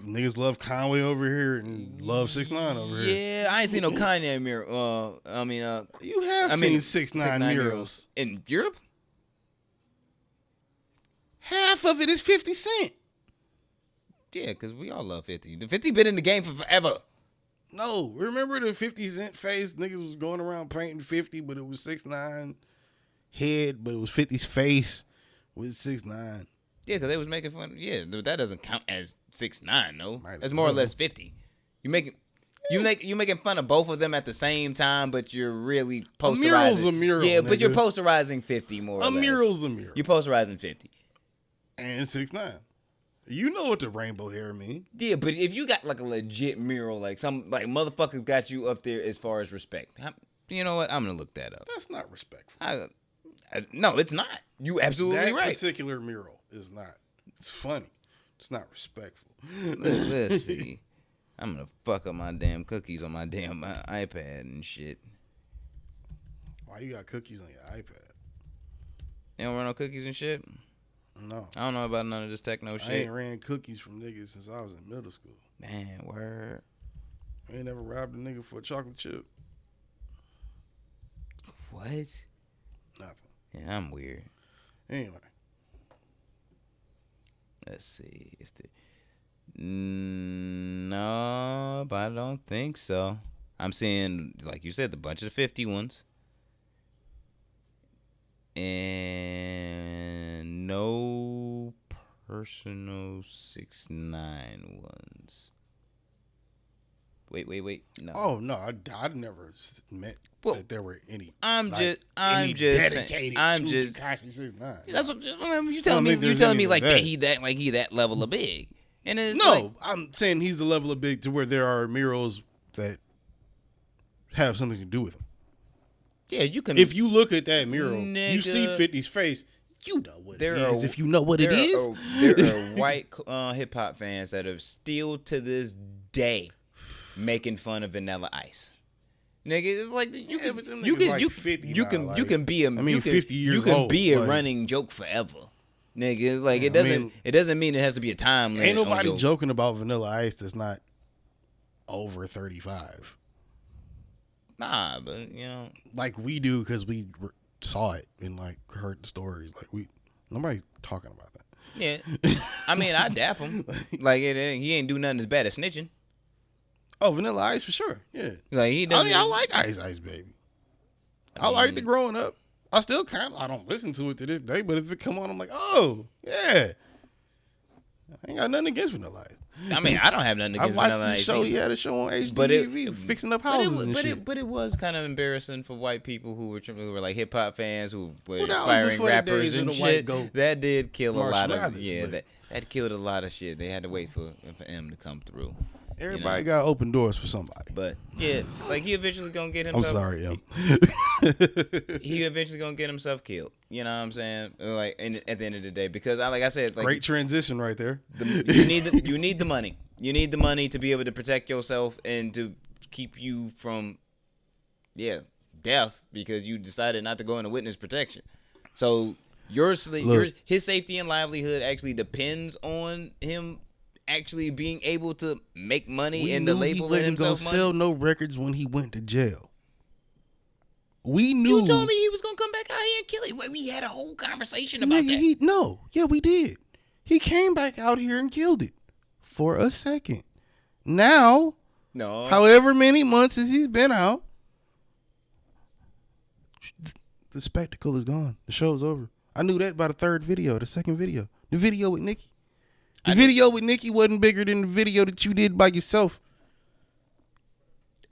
niggas love Conway over here and love 6ix9ine over here. Yeah, I ain't seen no Kanye mural. You have seen 6ix9ine murals in Europe. Half of it is 50 Cent. Yeah, because we all love 50. The 50 been in the game for forever. No, remember the 50 Cent face? Niggas was going around painting 50, but it was 6ix9ine head, but it was 50's face with 6ix9ine. Yeah, because they was making fun. Yeah, that doesn't count as 6ix9ine, no. Might That's as more or well. less 50. You making fun of both of them at the same time, but you're really posterizing. A mural's a mural, Yeah, but you're nigga. posterizing 50 more or A less. mural's a mural. You're posterizing 50. And 6ix9ine. You know what the rainbow hair mean. Yeah, but if you got like a legit mural, like some like motherfuckers got you up there as far as respect. You know what? I'm gonna look that up. That's not respectful. No, it's not. You absolutely That right. particular mural is not. It's funny. It's not respectful. Let's see. I'm gonna fuck up my damn cookies on my damn iPad and shit. Why you got cookies on your iPad? You don't run no cookies and shit? No. I don't know about none of this techno I shit. ain't ran cookies from niggas since I was in middle school. Man, word. I ain't never robbed a nigga for a chocolate chip. What? Nothing. Yeah, I'm weird. Anyway. Let's see if no, but I don't think so. I'm seeing, like you said, the bunch of the 50 ones. And no personal 6ix9ine ones. Wait. No. Oh, no. I'd never meant that there were any. I'm just dedicated saying. to Tekashi 6ix9ine. That's what you telling me. You telling me like that he that level of big. And it's No, like, I'm saying he's the level of big to where there are murals that have something to do with him. yeah, you can. If you look at that mural, you Nigga. see 50's face, you know what There it is. are- If you know what it is. There are white hip hop fans that are still to this day making fun of Vanilla Ice. Nigga, it's like you Yeah, can but them you niggas can like you 50 you now, can like, you can be a I mean, you can, 50 years you can old, be a like- running joke forever. Nigga, like Yeah, it doesn't mean it has to be a time limit. Ain't on nobody your- joking about Vanilla Ice that's not over 35. Nah, but you know, Like we do because we saw it and like heard the stories. Like nobody's talking about that. yeah. I mean, I dap him. Like he ain't do nothing as bad as snitching. Oh, Vanilla Ice for sure. Yeah. Like he I doesn't. mean, I like Ice Baby. I liked it growing up. I still I don't listen to it to this day, but if it come on, I'm like, oh, yeah. I ain't got nothing against Vanilla Ice. I mean, I don't have nothing I against watched Vanilla the Ice show. either. He had a show on HGTV fixing up houses and shit. But it was kind of embarrassing for white people who were like hip hop fans who were Well, that was inspiring before the rappers days of and the white shit. goat, That did kill a Marshall lot of Mathers, but- that killed a lot of shit. They had to wait for M to come through. Everybody got open doors for somebody. But yeah, like he eventually gonna get I'm himself. sorry, yo. He eventually gonna get himself killed. You know what I'm saying? Like at the end of the day, because like I said, like Great transition right there. you need the money. You need the money to be able to protect yourself and to keep you from, death because you decided not to go into witness protection. So his safety and livelihood actually depends on him actually being able to make money and the label he wasn't gonna himself money. sell no records when he went to jail. We knew. You told me he was gonna come back out here and kill it. We had a whole conversation about that. We did. He came back out here and killed it for a second. Now, No. however many months since he's been out, the spectacle is gone. The show's over. I knew that by the second video. The video with Nicki. The video with Nicki wasn't bigger than the video that you did by yourself.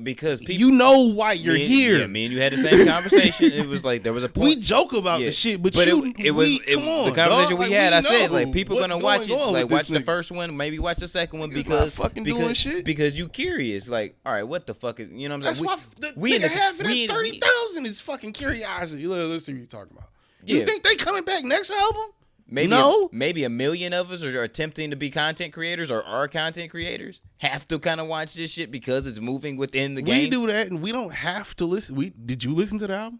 Because people, You know why you're here. Yeah, me and you had the same conversation. It was like there was a point. We joke about the shit, but it was come on, the conversation dog. we Like, had. I said know like people what's gonna watch going it, on like with watch this the nigga. first one, maybe watch the second one Nigga's not because fucking doing shit. because you curious. Like, all right, what the fuck is you know what I'm That's saying? why the half of that 30,000 is fucking curiosity. Let's see what you're talking about. You Yeah. think they coming back next album? Maybe No. maybe a million of us are attempting to be content creators or are content creators have to kind of watch this shit because it's moving within the game. We do that, and we don't have to listen. Did you listen to the album?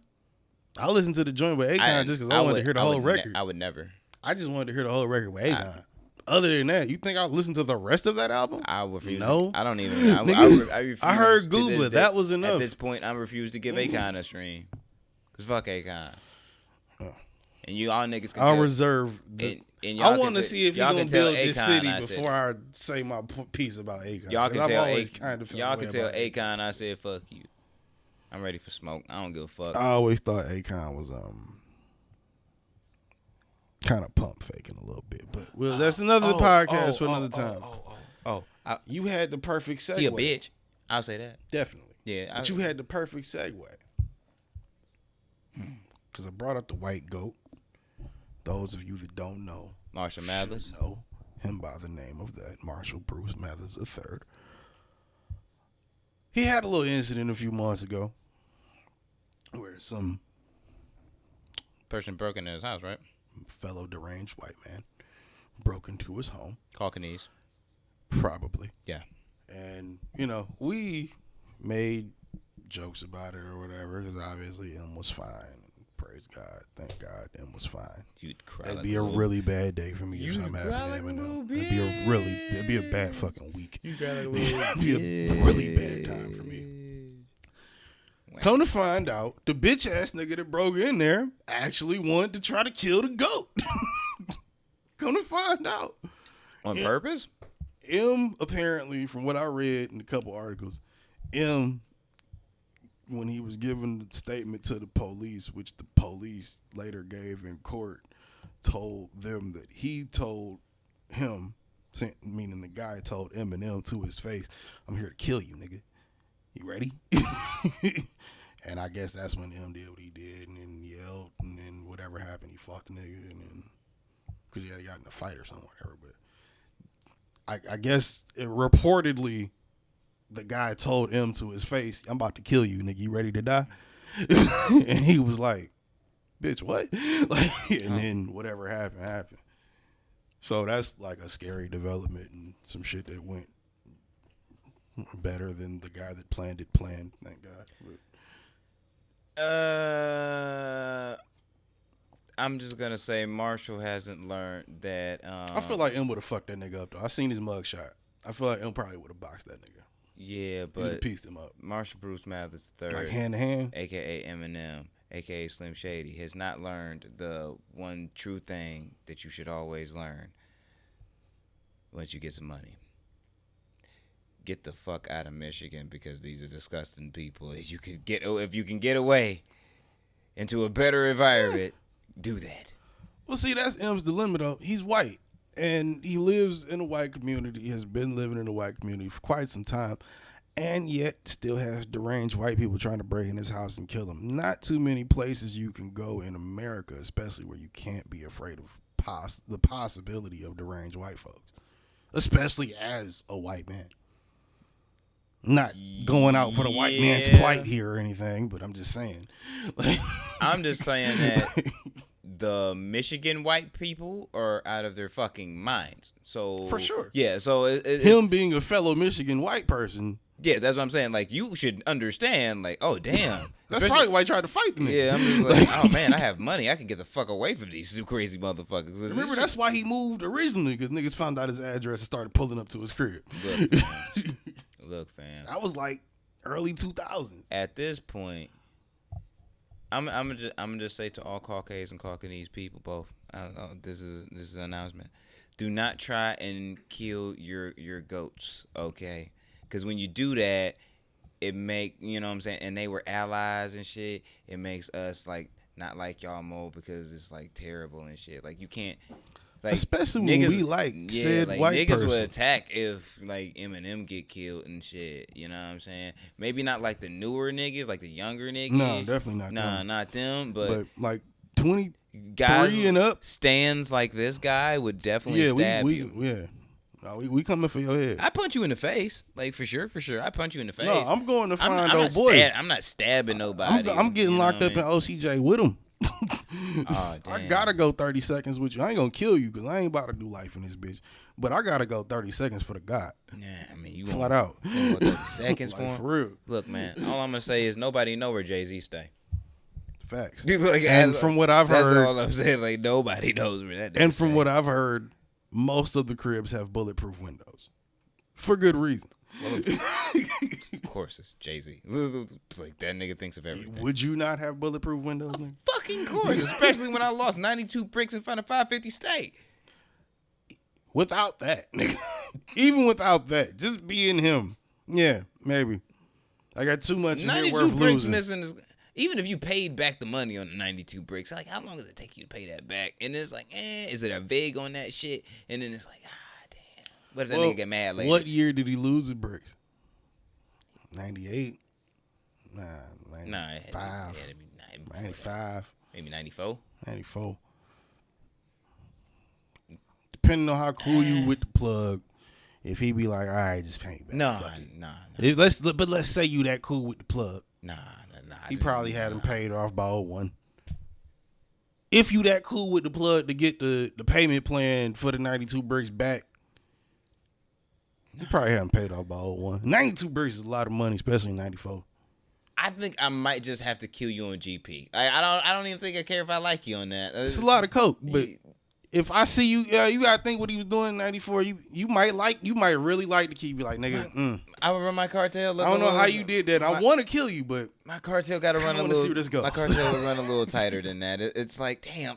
I listened to the joint with Akon just because I wanted to hear the whole record. I would never. I just wanted to hear the whole record with Akon. Other than that, you think I'll listen to the rest of that album? I refuse. No. I don't even. Nigga, I refuse I heard to Google this it. day. That was enough. At this point, I refuse to give Akon a stream. Cause fuck Akon. And you all niggas can I'll tell. reserve. And I y'all want to can see if he's y'all gonna can tell build this Akon city I said before it. I say my piece about Akon. Y'all can 'Cause tell. I've always kind of felt Y'all that can way tell about Akon I said fuck you. I'm ready for smoke. I don't give a fuck. I always thought Akon was kind of pump faking a little bit, but well, that's another podcast for another time. You had the perfect segue. He a bitch. I'll say that. Definitely. Yeah. But you had the perfect segue. Because I brought up the white goat. Those of you that don't know, Marshall Mathers. know him by the name of that, Marshall Bruce Mathers III. He had a little incident a few months ago where some Person broke into his house, right? fellow deranged white man broke into his home. Caucanese. Probably. Yeah. And, we made jokes about it or whatever because obviously M was fine. Praise God. Thank God M was fine. You'd cry. That'd like be a little- really bad day for me if You'd something cry happened like to a Eminem. little It'd be a bad fucking week. You cry like a little It'd be a really bad time for me. Come to find out, the bitch ass nigga that broke in there actually wanted to try to kill the goat. Come to find out. On purpose? M, apparently, from what I read in a couple articles, M, when he was giving the statement to the police, which the police later gave in court, told them that he told him, meaning the guy told Eminem to his face, "I'm here to kill you, nigga. You ready?" And I guess that's when M did what he did and then yelled, and then whatever happened, he fought the nigga, and then because he had got in a fight or something, whatever. But I guess reportedly the guy told M to his face, "I'm about to kill you, nigga. You ready to die?" And he was like, "Bitch, what?" And then whatever happened. So that's like a scary development and some shit that went better than the guy that planned. Thank God. I'm just gonna say Marshall hasn't learned that. I feel like M would have fucked that nigga up though. I seen his mug shot. I feel like M probably would have boxed that nigga. Yeah, He would but have pieced him up. Marshall Bruce Mathers III, Like hand to hand. aka Eminem, aka Slim Shady, has not learned the one true thing that you should always learn once you get some money. get the fuck out of Michigan because these are disgusting people. If you can get away into a better environment, do that. Well, see, that's M's dilemma, though. He's white, and he lives in a white community. He has been living in a white community for quite some time, and yet still has deranged white people trying to break in his house and kill him. Not too many places you can go in America, especially where you can't be afraid of the possibility of deranged white folks, especially as a white man. Not going out for the white man's plight here or anything, but I'm just saying. I'm just saying that the Michigan white people are out of their fucking minds. So for sure. Yeah, so him being a fellow Michigan white person. Yeah, that's what I'm saying. Like, you should understand, like, oh, damn. That's probably why he tried to fight the nigga. Yeah, I'm just like, oh, man, I have money. I can get the fuck away from these two crazy motherfuckers. Remember, that's why he moved originally, because niggas found out his address and started pulling up to his crib. Look, fam. That was like early 2000s. At this point, I'm gonna just say to all Caucasian and Caucanese people, both, this is an announcement. Do not try and kill your goats, okay? Because when you do that, it make, you know what I'm saying, and they were allies and shit, it makes us, like, not like y'all more because it's, like, terrible and shit. Like, you can't, like, especially niggas, when we, like, said like, white niggas person. would attack if, like, Eminem get killed and shit, you know what I'm saying? Maybe not, like, the newer niggas, like, the younger niggas. No, definitely not them. Nah, not them, but like, 23 guys and up. Stands like this guy would definitely stab you. Yeah. No, we coming for your head. I punch you in the face, like for sure. I punch you in the face. No, I'm going to find old boy. I'm not stabbing nobody. I'm getting locked up in OCJ with him. Oh, damn. I gotta go 30 seconds with you. I ain't gonna kill you because I ain't about to do life in this bitch. But I gotta go 30 seconds for the God. Yeah, I mean, you flat out. You go 30 seconds like, for him? For real. Look, man, all I'm gonna say is nobody know where Jay-Z stay. Facts. Like, and from what I've heard, that's all I'm saying. Like, nobody knows where that. And from what I've heard, most of the cribs have bulletproof windows for good reason. Well, of course, it's Jay-Z. Like, that nigga thinks of everything. Would you not have bulletproof windows, nigga? Fucking course, especially when I lost 92 bricks in front of 550 State. Without that, nigga. Even without that, just being him. Yeah, maybe. I got too much in here worth bricks losing. Missing is, even if you paid back the money on the 92 bricks, like, how long does it take you to pay that back? And it's like, is it a vig on that shit? And then it's like, damn. What if that nigga get mad later? What year did he lose his bricks? 98? Nah, 95. 95. Maybe 94. 94. Depending on how cool you with the plug, if he be like, all right, just pay me back. Nah. But let's say you that cool with the plug. Nah. He probably had him paid off by 01. If you that cool with the plug to get the payment plan for the 92 bricks back, he probably had him paid off by 01. 92 bricks is a lot of money, especially in 94. I think I might just have to kill you on GP. I don't even think I care if I like you on that. It's a lot of coke, but if I see you, you gotta think what he was doing in 94. You might really like to keep you like, nigga. I would run my cartel. I don't know how you did that. I want to kill you, but my cartel got to run a little. See where this goes. My cartel would run a little tighter than that. It's like, damn,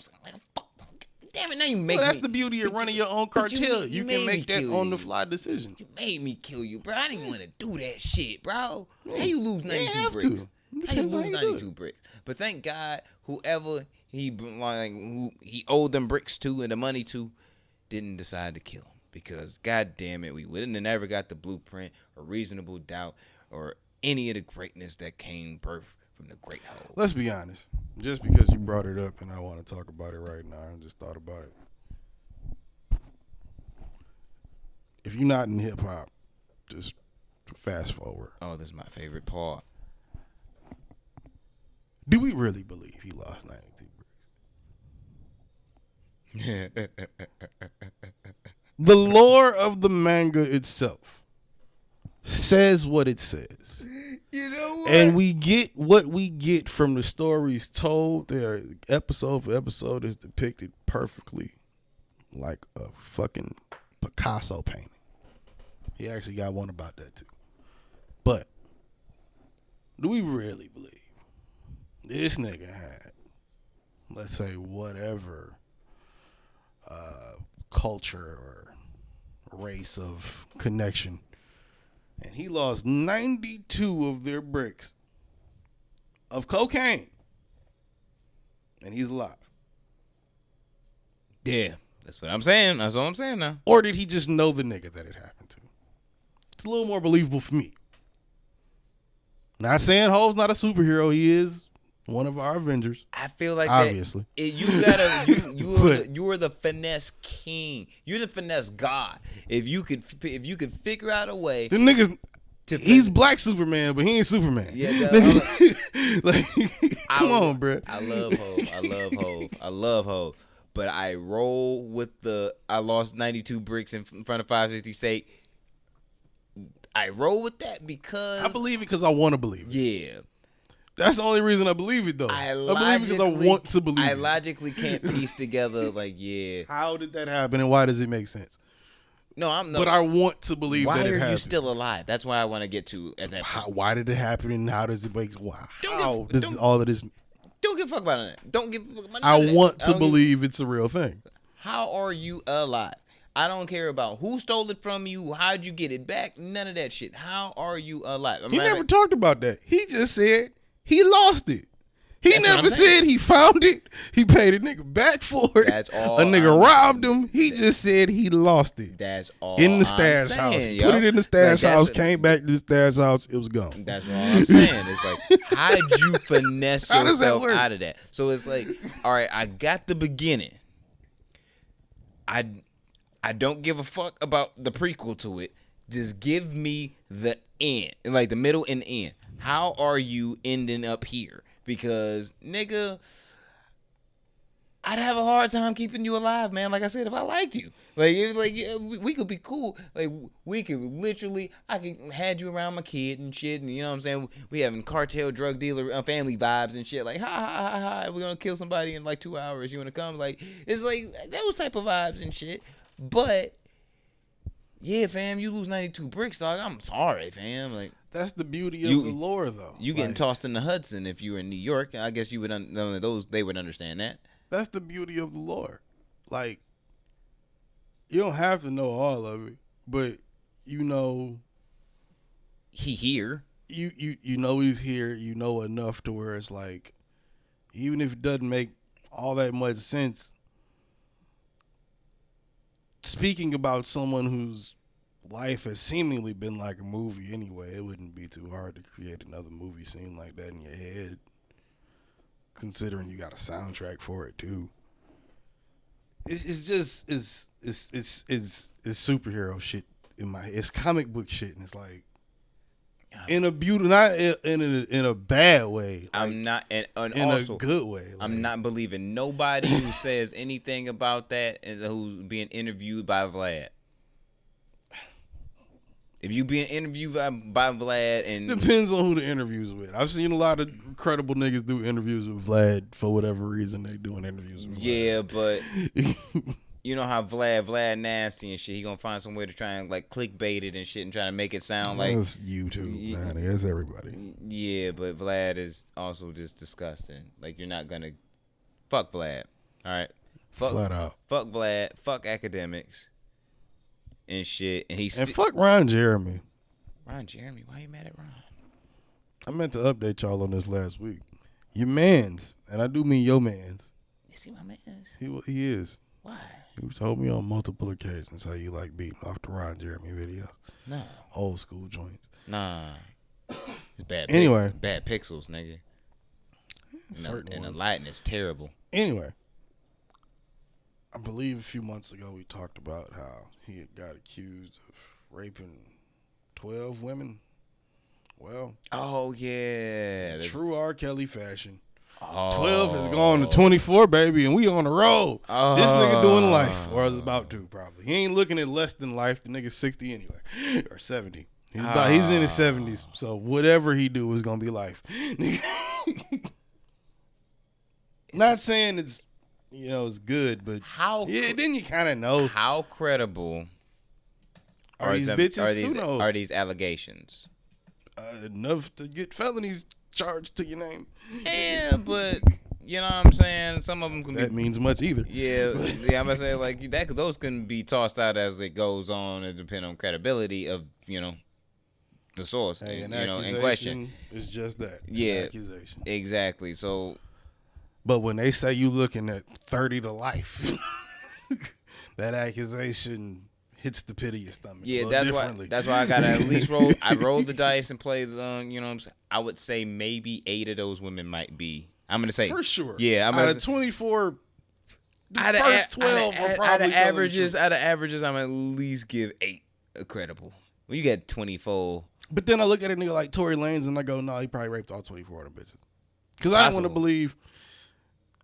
damn it, now you make me. That's the beauty of running your own cartel. You can make that on the fly decision. You made me kill you, bro. I didn't want to do that shit, bro. How you lose 92 bricks? How you lose 92 bricks? But thank God, whoever who he owed them bricks to and the money to, didn't decide to kill him, because God damn it, we wouldn't have never got the blueprint or reasonable doubt or any of the greatness that came birth from the great hole. Let's be honest. Just because you brought it up and I want to talk about it right now, I just thought about it. If you're not in hip hop, just fast forward. Oh, this is my favorite part. Do we really believe he lost 92 bricks? The lore of the manga itself says what it says. You know what? And we get what we get from the stories told. There, episode for episode is depicted perfectly, like a fucking Picasso painting. He actually got one about that too. But do we really believe this nigga had, let's say, whatever culture or race of connection and he lost 92 of their bricks of cocaine, and he's alive. Yeah, that's what I'm saying. That's what I'm saying now. Or did he just know the nigga that it happened to? It's a little more believable for me. Not saying Hove's not a superhero. He is one of our Avengers. I feel like obviously you are the finesse king. You're the finesse god. If you could figure out a way. The niggas. He's Black Superman, but he ain't Superman. Yeah, like, come on, bro. I love Hov. But I roll with I lost 92 bricks in front of 560 State. I roll with that because I believe it because I want to believe it. Yeah. That's the only reason I believe it, though. I believe it because I want to believe it. I logically can't piece together, like, yeah. How did that happen, and why does it make sense? But I want to believe that it happened. Why are you still alive? That's why I want to get to at that point. Why did it happen, and how does it make all of this? Don't give a fuck about it. Don't give a fuck about it. I want to believe it's a real thing. How are you alive? I don't care about who stole it from you. How'd you get it back? None of that shit. How are you alive? He never talked about that. He just said he lost it. He never said he found it. He paid a nigga back for it. That's all. A nigga robbed him. He just said he lost it. That's all. In the stash house. Put it in the stash house. Came back to the stash house. It was gone. That's all I'm saying. It's like, how'd you finesse yourself out of that? So it's like, all right, I got the beginning. I don't give a fuck about the prequel to it. Just give me the end, like the middle and end. How are you ending up here? Because, nigga, I'd have a hard time keeping you alive, man. Like I said, if I liked you, yeah, we could be cool. Like, we could literally, I could had you around my kid and shit, and you know what I'm saying? We having cartel drug dealer family vibes and shit. Like, ha ha ha ha, we're gonna kill somebody in like 2 hours. You wanna come? Like, it's like those type of vibes and shit. But yeah, fam, you lose 92 bricks, dog. I'm sorry, fam. Like, that's the beauty of the lore, though. You getting tossed in the Hudson if you were in New York. I guess you would they would understand that. That's the beauty of the lore. Like, you don't have to know all of it, but you know he here. You know he's here. You know enough to where it's like, even if it doesn't make all that much sense, speaking about someone whose life has seemingly been like a movie anyway, it wouldn't be too hard to create another movie scene like that in your head, considering you got a soundtrack for it too. It's just superhero shit in my head. It's comic book shit, and it's like in a not in a bad way. Like, I'm not, and in also, a good way. Like, I'm not believing nobody who says anything about that and who's being interviewed by Vlad. If you being interviewed by Vlad, and depends on who the interview's with. I've seen a lot of credible niggas do interviews with Vlad for whatever reason they doing interviews with Vlad. Yeah, but you know how Vlad nasty and shit. He gonna find some way to try and like clickbait it and shit and try to make it sound like that's YouTube, man. That's everybody. Yeah, but Vlad is also just disgusting. Like, you're not gonna fuck Vlad. All right, flat out. Fuck Vlad. Fuck academics. And shit, and fuck Ron Jeremy. Ron Jeremy, why you mad at Ron? I meant to update y'all on this last week. Your mans, and I do mean your mans. Is he my mans? He is. Why? You told me on multiple occasions how you like beating off the Ron Jeremy videos. No. Old school joints. Nah. It's bad. Anyway. Bad pixels, nigga. And the lighting is terrible. Anyway. I believe a few months ago we talked about how he had got accused of raping 12 women. Well. Oh, yeah. True R. Kelly fashion. 12 has gone to 24, baby, and we on the road. This nigga doing life, or is about to, probably. He ain't looking at less than life. The nigga's 60 anyway, or 70. He's in his 70s, so whatever he do is gonna be life. Not saying it's, it's good, but then you kind of know. How credible are these bitches? Who knows? Are these allegations enough to get felonies charged to your name? Yeah, but you know what I'm saying? Some of them can that means much either. Yeah, I'm gonna say like that. Those can be tossed out as it goes on, and depend on credibility of the source, Hey, an in question. accusation is just that. Yeah, An accusation. exactly. So, But when they say you looking at 30 to life, that accusation hits the pit of your stomach. yeah, a little that's differently. why I gotta at least roll. I rolled the dice and played the. You know what I'm saying? I would say maybe 8 of those women might be. I'm gonna say For sure. Yeah, I'm out gonna of 24, the out of first 12 are probably out of averages, I'm at least give 8 a credible. When you get 24, But then I look at a nigga like Tory Lanez and I go, no, he probably raped all 24 of them bitches. Because I didn't want to believe.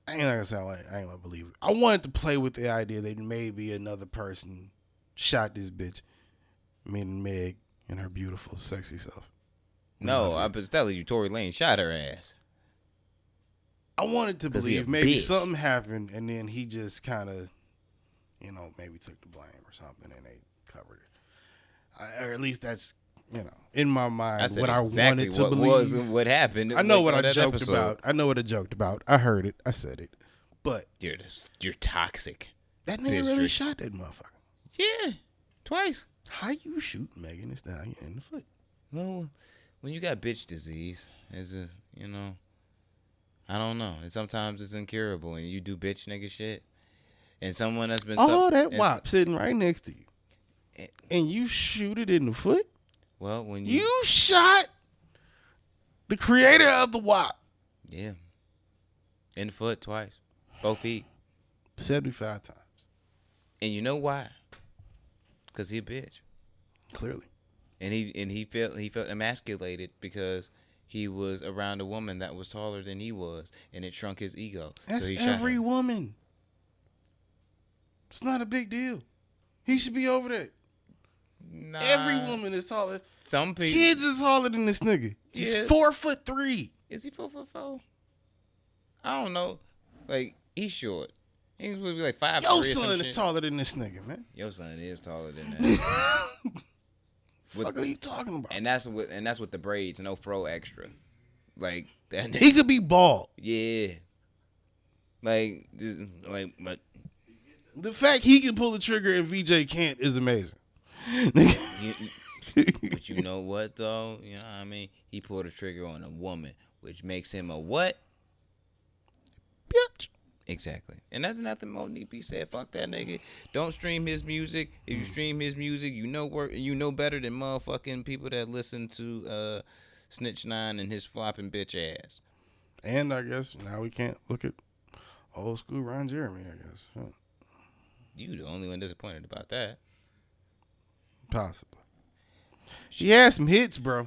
I ain't gonna say I ain't gonna believe it. I wanted to play with the idea that maybe another person shot this bitch, meaning Meg and her beautiful, sexy self. no, I was telling you, Tory Lane shot her ass. I wanted to 'Cause he a believe maybe bitch. something happened and then he just kind of, maybe took the blame or something and they covered it. Or at least that's, in my mind, what I wanted to believe. Was what happened. I know what on I that joked episode. about. I know what I joked about. I heard it. I said it. But You're toxic. that nigga really shot that motherfucker. Yeah, twice. How you shoot Megan Thee Stallion in the foot? Well, when you got bitch disease, I don't know. And sometimes it's incurable, and you do bitch nigga shit, and someone that's been All that wop sitting right next to you, and you shoot it in the foot. Well, when You shot the creator of the wop. Yeah, in the foot twice, both feet, 75 times. and you know why? Because he a bitch, Clearly. and he felt emasculated because he was around a woman that was taller than he was, and it shrunk his ego. That's so he shot every her. woman. It's not a big deal. He should be over that. Nah, Every woman is taller. Some people. Kids is taller than this nigga. He's Yeah. 4'3". Is he 4'4"? I don't know. Like, he's short. He's supposed to be like 5'3". Your son is taller than this nigga, man. Your son is taller than that. What are you talking about? And that's with the braids, no fro extra. Like that. He could be bald. Yeah. But The fact he can pull the trigger and VJ can't is amazing. but you know what though? You know what I mean? He pulled the trigger on a woman, which makes him a what? Bitch. Exactly. And that's nothing more need be said. Fuck that nigga. Don't stream his music. If you stream his music, you know better than motherfucking people that listen to Snitch 9 and his flopping bitch ass. And I guess now we can't look at old school Ron Jeremy, I guess. Huh. You the only one disappointed about that. Possibly. She had some hits, bro.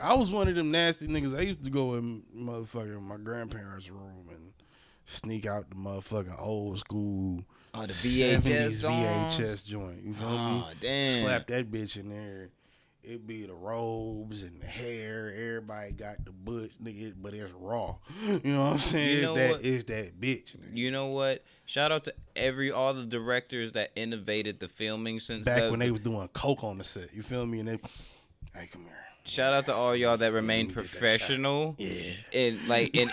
I was one of them nasty niggas. I used to go in motherfucking my grandparents' room and sneak out the motherfucking old school Oh, the 70s VHS songs? VHS joint. You feel me? Oh, damn. Slap that bitch in there. It be the robes and the hair. Everybody got the butt, nigga, but it's raw. You know what I'm saying? You know what? It's that bitch. Nigga. You know what? Shout out to all the directors that innovated the filming since Back when they was doing coke on the set. You feel me? And they, hey, come here. Shout out to all y'all that remained professional and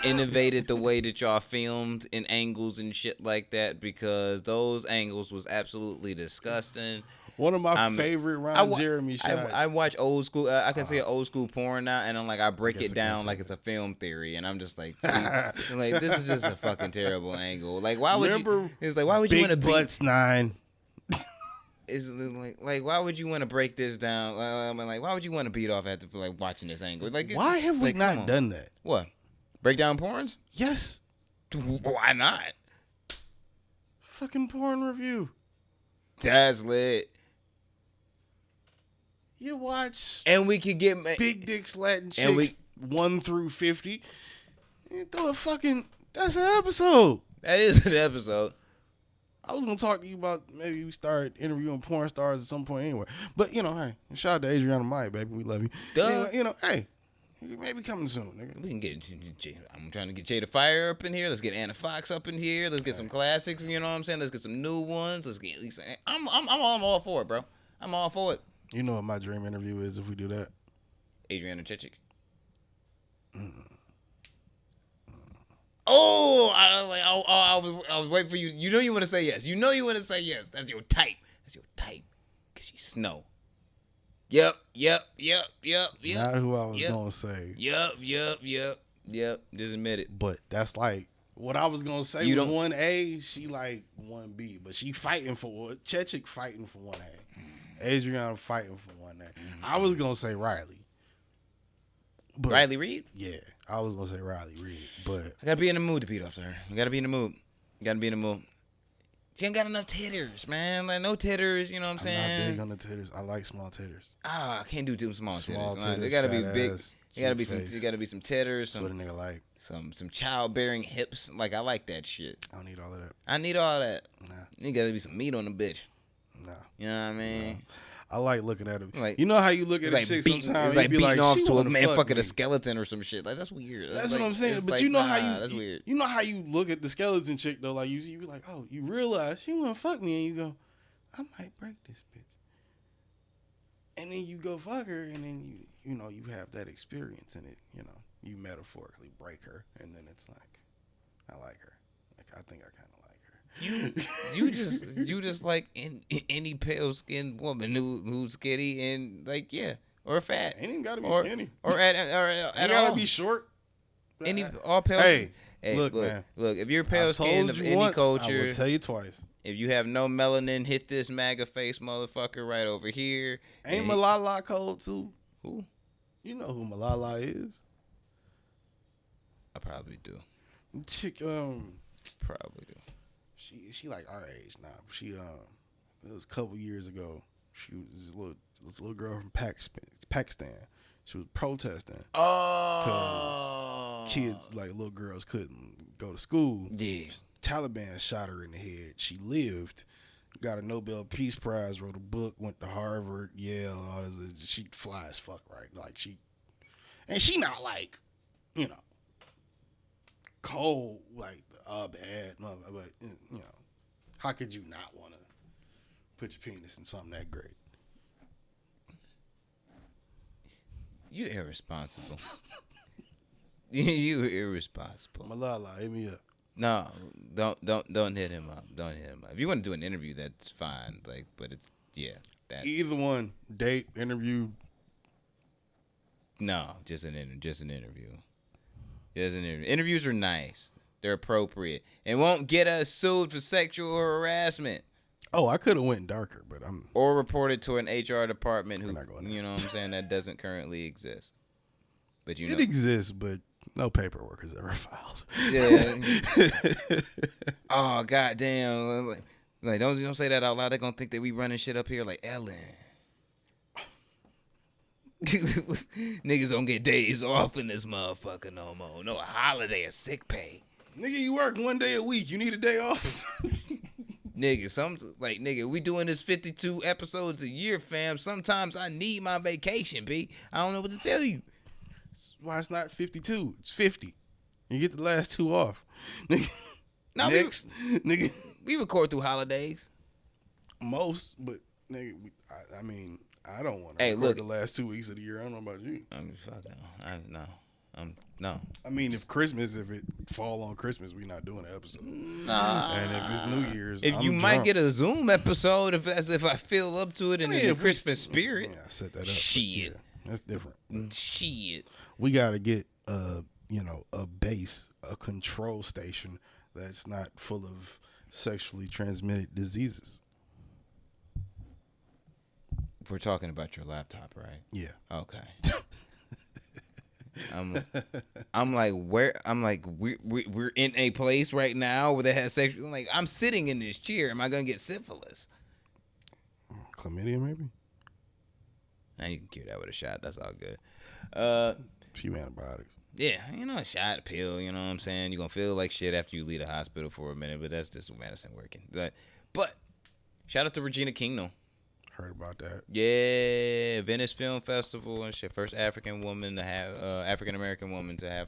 innovated the way that y'all filmed in angles and shit like that, because those angles was absolutely disgusting. One of my favorite Ron Jeremy shots. I watch old school. I can see an old school porn now, and I'm like, I break it down like it's a film theory, and I'm just like, see, like this is just a fucking terrible angle. Like, why would you? It's like, why would you want to Big Butts 9? It's like why would you want to break this down? Like, why would you want to beat off after like watching this angle? Like, Why have we not done that? What? Break down porns? Yes. Why not? Fucking porn review. That's lit. You watch And we could get big dicks Latin chicks 1 through 50. You throw a fucking. That's an episode. That is an episode. I was gonna talk to you about maybe we start interviewing porn stars at some point anyway. But hey, shout out to Adriana Maya, baby. We love you. Duh. Anyway, hey, you may be coming soon, nigga. We can get. I'm trying to get Jada Fire up in here. Let's get Anna Fox up in here. Let's get some classics. You know what I'm saying? Let's get some new ones. Let's get at least. I'm all for it, bro. I'm all for it. You know what my dream interview is if we do that? Adriana Chechik. Oh, I was waiting for you. You know you want to say yes. You know you want to say yes. That's your type. That's your type. Cause she's snow. Yep. Not who I was gonna say. Yep. Just admit it. But that's like what I was gonna say. You Was don't- 1A. She like 1B, but she fighting for Chechik fighting for 1A. Adriana fighting for 1A. I was gonna say Riley. But, Riley Reid? Yeah, I was gonna say Riley Reid, but I gotta be in the mood to beat off her. I gotta be in the mood. She ain't got enough titters, man. Like, no titters, you know what I'm saying? I'm not big on the titters. I like small titters. I can't do too small Small titters. Nah, they titters, gotta be fat big. ass, They gotta be cute some. face. They gotta be some titters. That's what a nigga like. Some childbearing hips. Like, I like that shit. I don't need all of that. I need all that. Nah, You gotta be some meat on the bitch. nah. You know what I mean? I like looking at him. Like- You know how you look at It's a like chick beating, sometimes it's you like be beating like, off she to a wanna man fuck fucking me. a skeleton or some shit. Like, that's weird. That's like, what I'm saying. it's But like, you know how nah, that's you weird. you know how you look at the skeleton chick though. Like you be like, oh, you realize she wanna fuck me, and you go, I might break this bitch. And then you go fuck her, and then you know you have that experience, and it you metaphorically break her, and then it's like, I like her. Like I think I kind of like her. You just like any pale skinned woman who's skinny and like or fat Ain't even gotta be or skinny. or at Ain't gotta all. be short. Any all pale. Hey, Hey, look, man. Look, if you're pale I've skinned told of you any once, I culture, will tell you twice. if you have no melanin, hit this MAGA face motherfucker right over here. Ain't And Malala cold too? who? You know who Malala is? I probably do. Chick, Probably do. she like our age now. She it was a couple years ago. She was this little girl from Pakistan. She was protesting Oh. kids like little girls couldn't go to school. Yeah. Taliban shot her in the head. She lived, got a Nobel Peace Prize, wrote a book, went to Harvard, Yale, all this. She fly as fuck, right? Like she not like, cold like bad, but how could you not want to put your penis in something that great? You irresponsible. You irresponsible. Malala, hit me up. No, don't hit him up. Don't hit him up. If you want to do an interview, that's fine. Like, but it's that. Either one, date, interview. No, just an interview. Just an interview. Interviews are nice. They're appropriate and won't get us sued for sexual harassment Oh, I could have went darker, but I'm. or reported to an HR department who, We're not going there. you know what I'm saying, that doesn't currently exist. But you know, It exists, but no paperwork is ever filed. yeah. Oh goddamn! Like don't say that out loud. They're gonna think that we running shit up here like Ellen. Niggas don't get days off in this motherfucker no more. No holiday or sick pay. Nigga, you work 1 day a week. You need a day off. Nigga, we doing this 52 episodes a year, fam. Sometimes I need my vacation, B. I don't know what to tell you. That's why it's not 52. It's 50. You get the last 2 off. Nigga, Now nigga, we record through holidays. most, but nigga, I mean, I don't want to Hey, record look. the last 2 weeks of the year. I don't know about you. No. I mean, if it fall on Christmas, we not doing an episode. Nah. And if it's New Year's, If I'm you might drunk. get a Zoom episode, if I feel up to it and in the if we- Christmas spirit. Yeah, I set that up. but Shit. yeah, that's different. Shit. We got to get a base, a control station that's not full of sexually transmitted diseases. We're talking about your laptop, right? Yeah. Okay. I'm like we're in a place right now where they have sexual. I'm like, I'm sitting in this chair. Am I gonna get syphilis? Chlamydia, maybe? Now you can cure that with a shot. That's all good. Few antibiotics. Yeah, a shot, a pill. You know what I'm saying? You're gonna feel like shit after you leave the hospital for a minute, but that's just medicine working. But shout out to Regina King though. Heard about that. Yeah, Venice Film Festival and shit. First African woman to have, African American woman to have,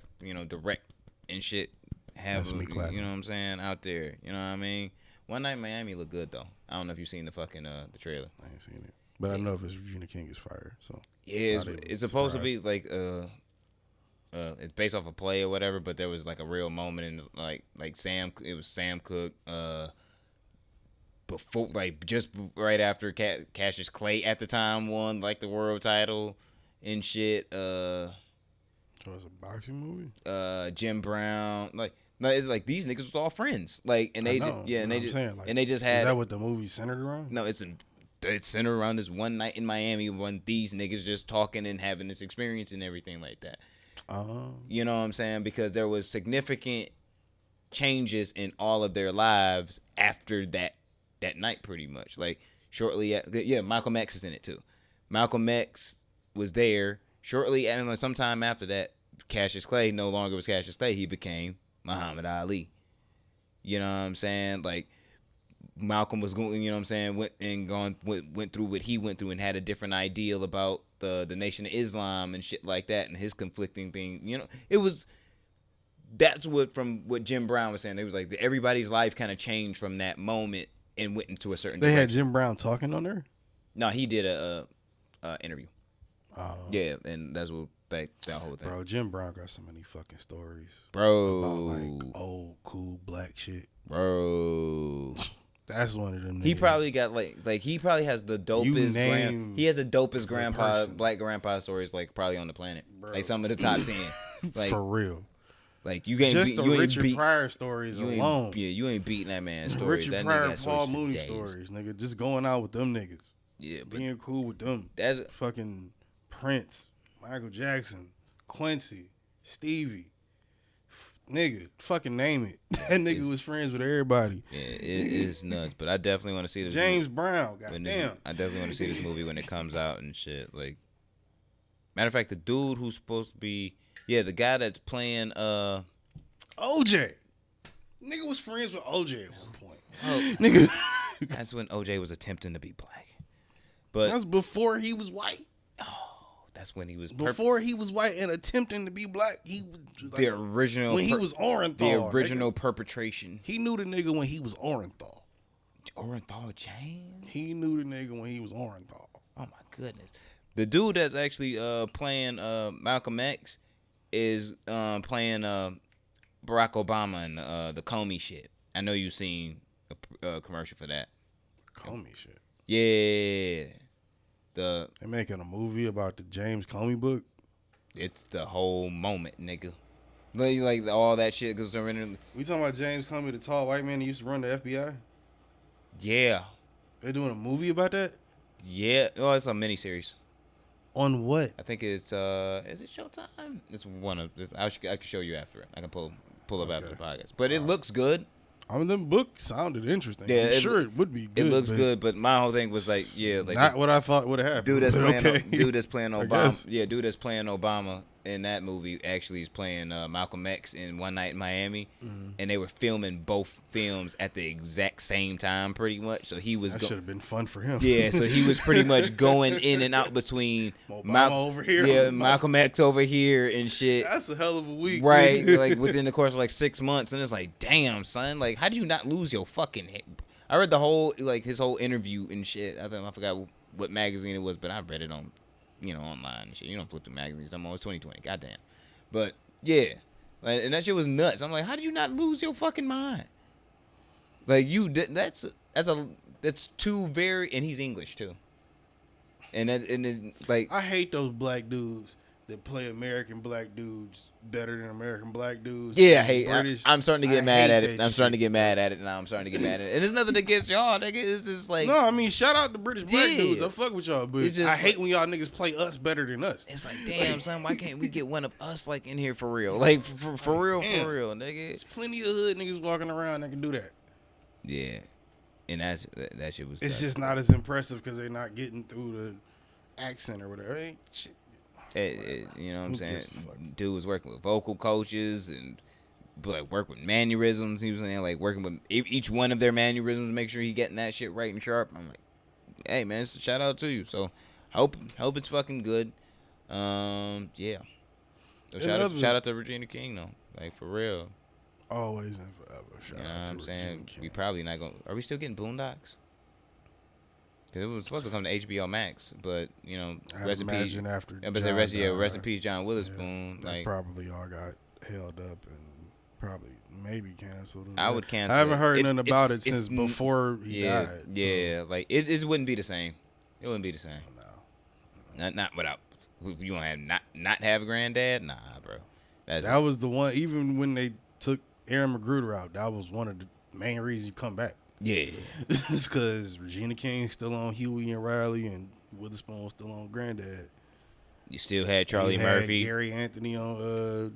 direct and shit. That's me clapping. You know what I'm saying? Out there. You know what I mean? One Night in Miami looked good though. I don't know if you've seen the fucking the trailer. I ain't seen it. But I know if it's Regina King is fire. So Yeah, Not it's supposed to be like it's based off a play or whatever, but there was like a real moment in like Sam. It was Sam Cooke, before, like just right after Cassius Clay at the time won like the world title and shit. So it's a boxing movie. Jim Brown, it's like these niggas was all friends, like, and they just and they just and they just had. Is that what the movie's centered around? No, it's centered around this one night in Miami when these niggas just talking and having this experience and everything like that. You know what I'm saying? Because there was significant changes in all of their lives after that night, pretty much. Like shortly, Malcolm X is in it too. Malcolm X was there shortly, and sometime after that, Cassius Clay no longer was Cassius Clay. He became Muhammad Ali. You know what I'm saying? Like Malcolm was going, you know what I'm saying, went through what he went through and had a different ideal about the Nation of Islam and shit like that, and his conflicting thing. You know, that's what Jim Brown was saying. It was like everybody's life kind of changed from that moment and went into a certain They direction. had Jim Brown talking on there? No, he did a interview. Yeah, and that's what that whole thing. Bro, Jim Brown got so many fucking stories. Bro. About like old, cool black shit. Bro. That's one of them niggas. He probably got like he probably has the dopest he has the dopest black grandpa stories like probably on the planet. Bro. Like some of the top 10. Like for real. Like you ain't just the Richard Pryor stories alone. You ain't beating that man's stories. Richard Pryor, Paul Mooney stories, nigga. Just going out with them niggas. Yeah, being cool with them. That's fucking Prince, Michael Jackson, Quincy, Stevie. Nigga, fucking name it. That nigga was friends with everybody. Yeah, it is nuts. But I definitely want to see this. James Brown, goddamn. I definitely want to see this movie when it comes out and shit. Like, matter of fact, the dude who's supposed to be, the guy that's playing OJ. Nigga was friends with OJ at one point. Oh, nigga. That's when OJ was attempting to be black. But that was before he was white. That's when he was before he was white and attempting to be black. He was like, the original when he was Orenthal. The original perpetration. He knew the nigga when he was Orenthal. Orenthal James. He knew the nigga when he was Orenthal. Oh my goodness. The dude that's actually playing Malcolm X is playing Barack Obama in the Comey shit. I know you've seen a commercial for that. Comey shit. Yeah. They're making a movie about the James Comey book. It's the whole moment, nigga. Like all that shit goes around. We talking about James Comey, the tall white man that used to run the FBI? Yeah. They're doing a movie about that? Yeah. Oh, it's a miniseries. On what? I think it's is it Showtime? It's one of I can show you after it. I can pull up after the podcast. But it looks good. I mean, them books sounded interesting. Yeah, I'm sure it would be good. It looks good, but my whole thing was like, not what I thought would have happened. Dude that's playing Obama. Yeah, dude that's playing Obama in that movie actually is playing Malcolm X in One Night in Miami, and they were filming both films at the exact same time, pretty much. So he was. That should have been fun for him. Yeah, so he was pretty much going in and out between Obama over here, Malcolm X over here and shit. That's a hell of a week, right? Like within the course of like 6 months, and it's like, damn, son, like how do you not lose your fucking head? I read the whole his whole interview and shit. I forgot what magazine it was, but I read it on. Online and shit. You don't flip the magazines no more. It's 2020. Goddamn. But yeah, and that shit was nuts. I'm like, how did you not lose your fucking mind? Like that's two very, and he's English too. And like I hate those black dudes that play American black dudes better than American black dudes. Yeah, I'm starting to get mad at it. I'm starting to get mad at it now. I'm starting to get mad at it. And it's nothing against y'all, nigga. It's just like... No, I mean, shout out to British black dudes. I fuck with y'all, but I hate when y'all niggas play us better than us. It's like, damn, son, why can't we get one of us, like, in here for real? Like, for real, nigga. There's plenty of hood niggas walking around that can do that. Yeah. And that shit was... It's just not as impressive because they're not getting through the accent or whatever. It ain't shit. You know what I'm saying? Dude was working with vocal coaches and like work with mannerisms. He was saying like working with each one of their mannerisms to make sure he getting that shit right and sharp. I'm like, hey man, shout out to you. So hope it's fucking good. Yeah. So shout out to Regina King though, like for real. Always and forever. Shout out to what I'm saying? Regina King. We probably not gonna. Are we still getting Boondocks? Because it was supposed to come to HBO Max, but, rest in peace. Rest in peace, John Witherspoon. They probably all got held up and probably maybe canceled. I would cancel. I haven't heard It's- nothing about it it's- since before he died. Yeah, like it wouldn't be the same. It wouldn't be the same. No. Not without. You want to have not have a granddad? Nah, bro. That was the one. Even when they took Aaron Magruder out, that was one of the main reasons you come back. Yeah. It's because Regina King's still on Huey and Riley, and Witherspoon was still on Granddad. You still had Charlie You had Murphy. Gary Anthony on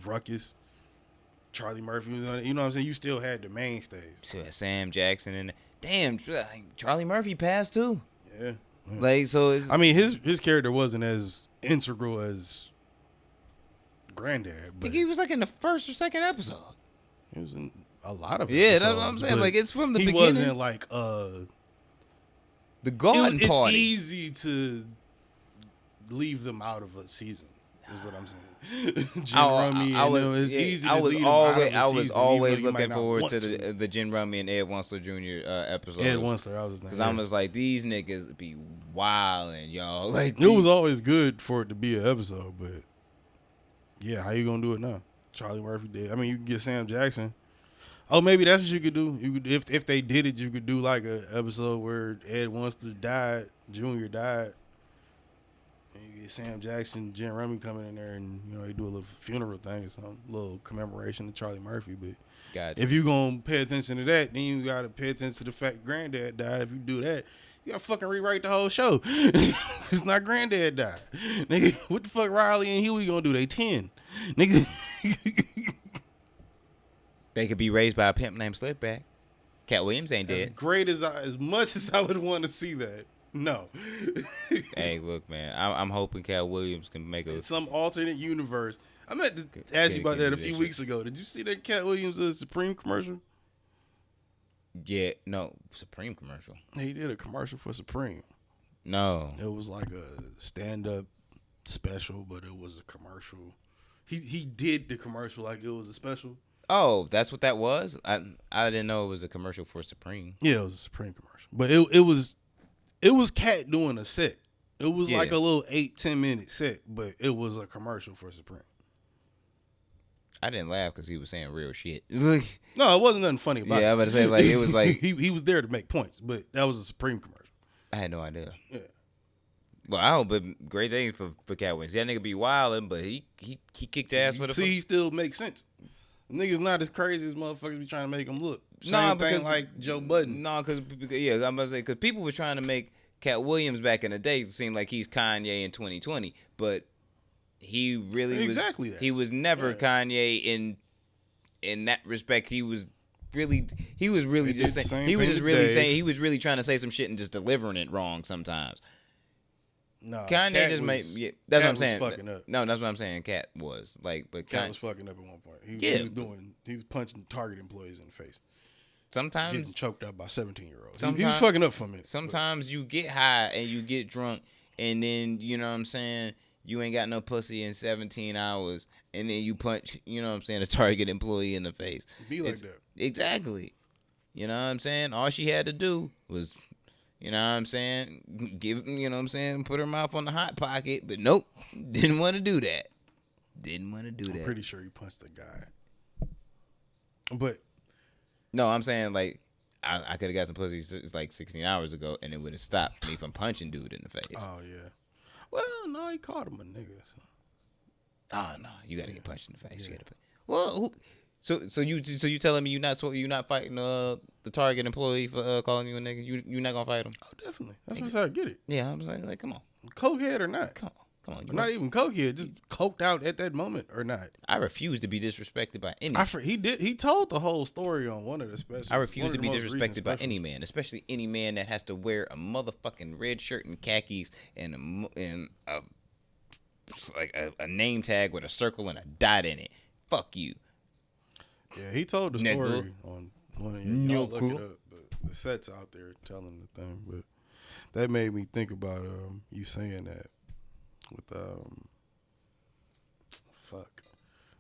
Ruckus. Charlie Murphy was on it. You know what I'm saying? You still had the mainstays. Still had Sam Jackson and damn, Charlie Murphy passed too. Yeah. Like so. I mean, his character wasn't as integral as Granddad, I but think he was like in the first or second episode. he was in a lot of Yeah, that's episodes, what I'm saying. but Like it's from the he beginning. wasn't like the garden it's party. easy to leave them out of a season. Is what I'm saying. Gin Rummy, it's easy to leave them out of a season. I was even though always you might looking not forward want to the Gin Rummy and Ed Wensler Jr. episode. Ed Wensler, that was his name. Because I was like, these niggas be wildin', y'all. Like it was always good for it to be an episode, but yeah, how you gonna do it now? Charlie Murphy did. I mean, you could get Sam Jackson. Oh, maybe that's what you could do. You could, if they did it, you could do like an episode where Ed Wensler died, Junior died, and you get Sam Jackson, Jen Rummy coming in there, and they do a little funeral thing or something, a little commemoration to Charlie Murphy. But gotcha. if you gonna pay attention to that, then you gotta pay attention to the fact Granddad died. If you do that, you gotta fucking rewrite the whole show. It's not Granddad died. Nigga, what the fuck Riley and Huey gonna do? They 10. Nigga. They could be raised by a pimp named Slipback. Cat Williams ain't As dead. great as much as I would want to see that. No. Hey, look, man. I'm hoping Cat Williams can make In some alternate universe. I meant to ask you about that a few weeks ago. Did you see that Cat Williams Supreme commercial? Yeah, no, Supreme commercial. He did a commercial for Supreme. No. It was like a stand-up special, but it was a commercial. He did the commercial like it was a special. Oh, that's what that was? I didn't know it was a commercial for Supreme. Yeah, it was a Supreme commercial. But it was Cat doing a set. It was like a little 8-10 minute set, but it was a commercial for Supreme. I didn't laugh because he was saying real shit. No, it wasn't nothing funny about it. Yeah, I'm about to say, like, it was like... he was there to make points, but that was a Supreme commercial. I had no idea. Yeah. Well, I hope, but great thing for Cat Williams. That nigga be wildin', but he kicked ass for the... See, he still makes sense. Niggas not as crazy as motherfuckers be trying to make him look. Nah, Same thing like Joe Budden. No, because I'm about to say, because people were trying to make Cat Williams back in the day seem like he's Kanye in 2020, but he really exactly was, that. he was never Kanye in that respect. He was really just saying he was trying to say some shit and just delivering it wrong sometimes. No, Kanye just made that's what I'm saying. Fucking up. No, that's what I'm saying. Cat was like, but Cat was fucking up at one point. He was punching Target employees in the face. Sometimes getting choked out by 17-year-olds. He was fucking up for a minute. Sometimes you get high and you get drunk, and then you know what I'm saying, you ain't got no pussy in 17 hours, and then you punch, you know what I'm saying, a Target employee in the face. Be like that. Exactly. You know what I'm saying? All she had to do was, you know what I'm saying, you know what I'm saying, put her mouth on the hot pocket, but nope, didn't want to do that. I'm pretty sure he punched the guy. But no, I'm saying, like, I could have got some pussy like 16 hours ago, and it would have stopped me from punching dude in the face. Oh, yeah. Well, no, he called him a nigga. So. Oh, no, you got to get punched in the face. Yeah. Well, so you telling me you not fighting the Target employee for calling you a nigga? You not going to fight him? Oh, definitely. That's how I get it. Yeah, I'm saying, like, come on. Cokehead or not. Come on. Not even cokehead, just coked out at that moment or not. I refuse to be disrespected by any man. He told the whole story on one of the specials. I refuse to be disrespected by any man, especially any man that has to wear a motherfucking red shirt and khakis and a name tag with a circle and a dot in it. Fuck you. Yeah, he told the story on one of y'all look it up, but the set's out there telling the thing. But that made me think about you saying that. With fuck,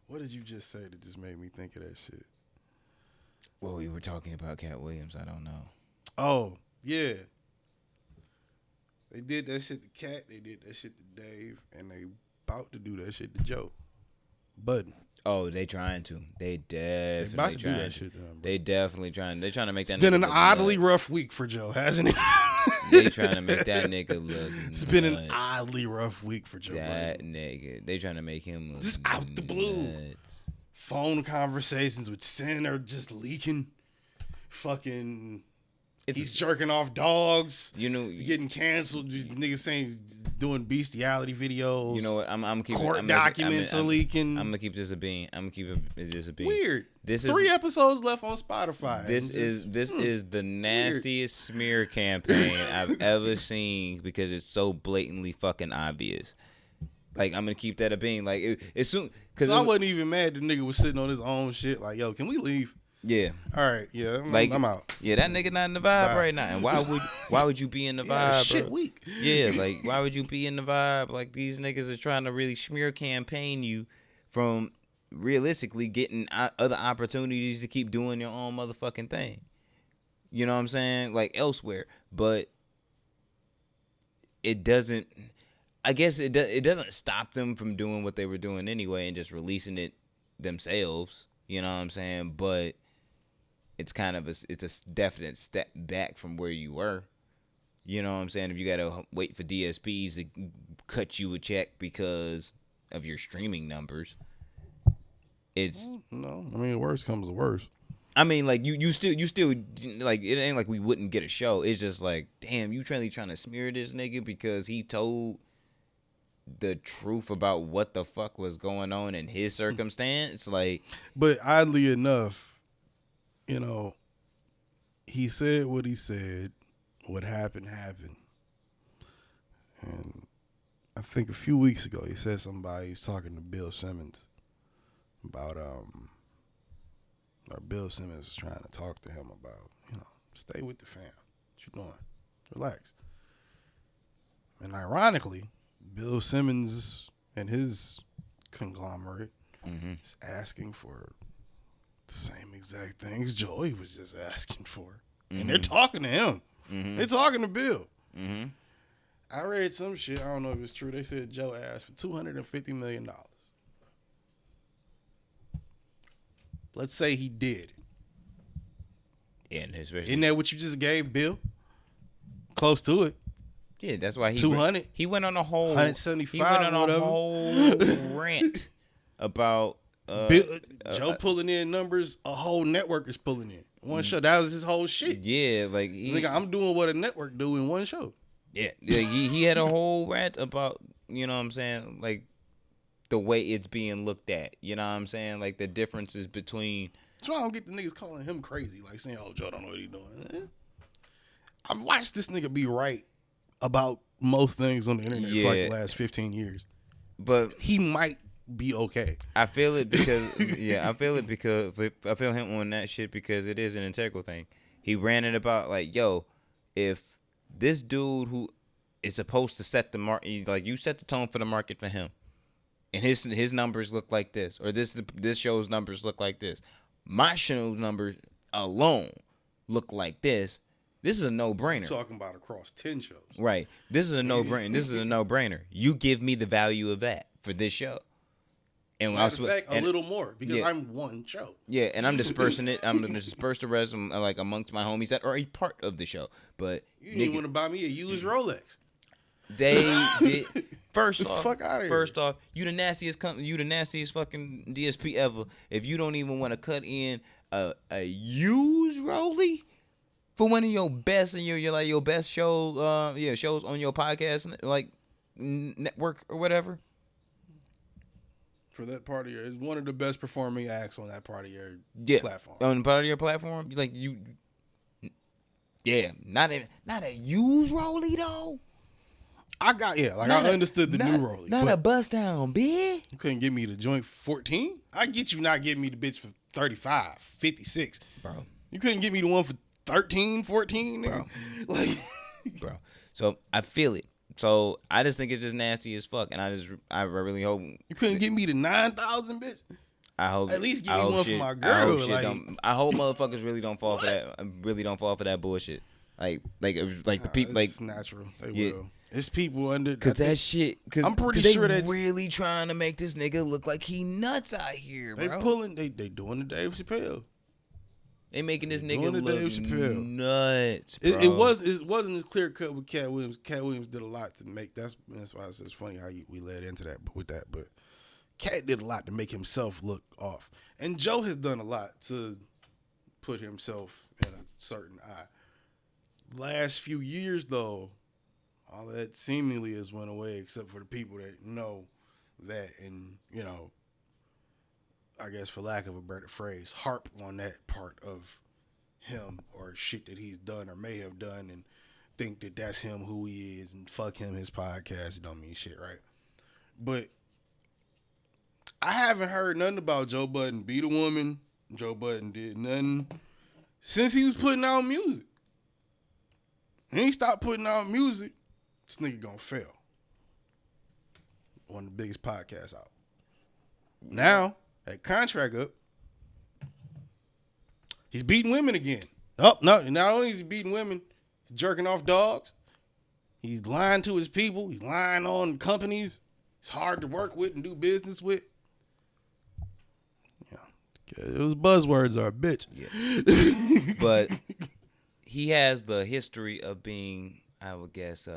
what did you just say that just made me think of that shit? Well, we were talking about Cat Williams. I don't know. Oh yeah, they did that shit to Cat. They did that shit to Dave, and they about to do that shit to Joe Budden. Oh, they trying to. They definitely about to trying do that shit to him, bro. They definitely trying. They trying to make that. It's been nigga an look oddly nuts. rough week for Joe, hasn't it? They trying to make that nigga look. It's been an nuts. oddly rough week for Joe That Budden. nigga. They trying to make him look Just out the blue. nuts. Phone conversations with Sin are just leaking. Fucking, he's jerking off dogs. You know, He's getting canceled. Niggas saying he's doing bestiality videos. You know what? I'm keeping Court documents are leaking. I'm gonna keep this a bean. I'm gonna keep it just a bean. Weird. This Three is episodes left on Spotify. this is the nastiest smear campaign I've ever seen because it's so blatantly fucking obvious. Like I'm gonna keep that a bean. Like as soon because I wasn't even mad the nigga was sitting on his own shit. Like, yo, can we leave? yeah. All right, yeah, I'm out. Yeah, that nigga not in the vibe right now. And why would you be in the vibe, Shit bro? week. Yeah, like why would you be in the vibe? Like these niggas are trying to really smear campaign you from realistically getting other opportunities to keep doing your own motherfucking thing. You know what I'm saying? Like elsewhere, but it doesn't. I guess it doesn't stop them from doing what they were doing anyway and just releasing it themselves. You know what I'm saying? But it's kind of it's a definite step back from where you were. You know what I'm saying? If you gotta wait for DSPs to cut you a check because of your streaming numbers, it's No, I mean, worst comes to worst. I mean, like you still like it ain't like we wouldn't get a show. It's just like, damn, you really trying to smear this nigga because he told the truth about what the fuck was going on in his circumstance. Like, But oddly enough, you know, he said what he said. What happened, happened. And I think a few weeks ago, he said he was talking to Bill Simmons about, or Bill Simmons was trying to talk to him about, stay with the fam. What you doing? Relax. And ironically, Bill Simmons and his conglomerate is asking for the same exact things Joey was just asking for. And they're talking to him. They're talking to Bill. I read some shit. I don't know if it's true. They said Joe asked for $250 million. Let's say he did. and especially Isn't that what you just gave Bill? Close to it. yeah, that's why 200. He went on a whole 175, He went on a whatever. whole rant about Joe pulling in numbers. A whole network is pulling in one show. That was his whole shit. yeah, like Nigga, I'm doing what a network do in one show. yeah, he had a whole rant about, you know what I'm saying, like the way it's being looked at. You know what I'm saying, like the differences between. That's why I don't get the niggas calling him crazy, like saying, "Oh, Joe don't know what he doing." I've watched this nigga be right about most things on the internet for like the last 15 years. But He might be okay. I feel it because I feel him on that shit because it is an integral thing. He ran it about like, yo, if this dude who is supposed to set the market, like you set the tone for the market for him, and his numbers look like this, or this show's numbers look like this, my show's numbers alone look like this. This is a no-brainer. Talking about across 10 shows. Right. This is a no-brainer. This is a no-brainer. You give me the value of that for this show. And Matter of fact, a little more because I'm one show. Yeah, and I'm dispersing it. I'm gonna disperse the rest of them, like amongst my homies that are a part of the show. But You didn't want to buy me a used Rolex. they did. First off, Fuck outta here. First off, you the nastiest fucking DSP ever. If you don't even want to cut in a used Rollie for one of your best and your best shows on your podcast like network or whatever. For that part of it's one of the best performing acts on that part of your platform. On part of your platform, not a used Rollie though. I understood the new Rollie. Not a bust down, bitch. You couldn't give me the joint for 14? I get you not giving me the bitch for 35, 56. Bro. You couldn't give me the one for 13, 14, nigga. Bro. Like, Bro. So I feel it. So I just think it's just nasty as fuck, and I really hope you couldn't give me the 9,000, bitch. I hope at least give me one for my girl. I hope motherfuckers really don't fall for that. Really don't fall for that bullshit. Like the people like it's natural. They Yeah. will. It's people under Cause that shit. Cause I'm pretty they sure that's really trying to make this nigga look like he nuts out here, they bro. pulling. They doing the Dave Chappelle. They making this Doing nigga the look Dave Chappelle. nuts, bro. It wasn't as clear cut with Cat Williams. Cat Williams did a lot to make that's why it's funny how we led into that with that. But Cat did a lot to make himself look off, and Joe has done a lot to put himself in a certain eye. Last few years though, all that seemingly has went away except for the people that know that, and I guess for lack of a better phrase, harp on that part of him or shit that he's done or may have done and think that that's him who he is and fuck him, his podcast. It don't mean shit, right? But I haven't heard nothing about Joe Budden beat a woman. Joe Budden did nothing since he was putting out music. And he stopped putting out music, this nigga gonna fail. One of the biggest podcasts out. Now, that contract up, he's beating women again. Oh, no, not only is he beating women, he's jerking off dogs. He's lying to his people. He's lying on companies. It's hard to work with and do business with. Yeah. Those buzzwords are a bitch. Yeah. But he has the history of being, I would guess,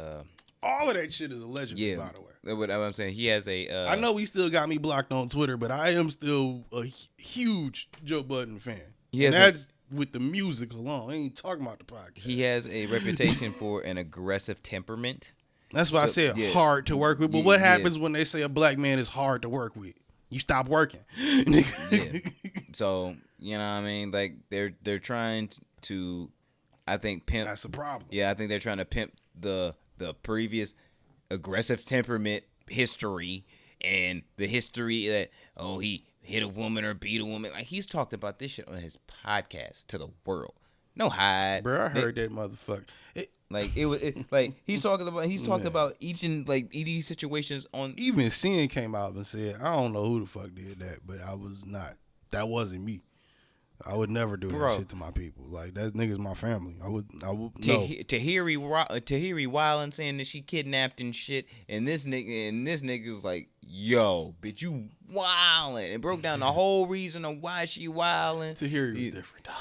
all of that shit is allegedly, by the way. What I'm saying, he has a. I know he still got me blocked on Twitter, but I am still a huge Joe Budden fan. And that's with the music alone. I ain't talking about the podcast. He has a reputation for an aggressive temperament. That's why I said hard to work with. But what happens when they say a black man is hard to work with? You stop working. Yeah. So, you know what I mean? Like, they're trying to, I think, pimp. That's the problem. Yeah, I think they're trying to pimp the previous aggressive temperament history and the history that, he hit a woman or beat a woman. Like, he's talked about this shit on his podcast to the world. No hide. Bro, I heard that motherfucker. He's talked about each and like these situations on. Even Sin came out and said, I don't know who the fuck did that, but that wasn't me. I would never do that shit to my people. Like, that nigga's my family. I would no. Tahiri wildin' saying that she kidnapped and shit, and this nigga was like, yo, bitch, you wildin', and broke down the whole reason of why she wildin'. Tahiri was different, dog.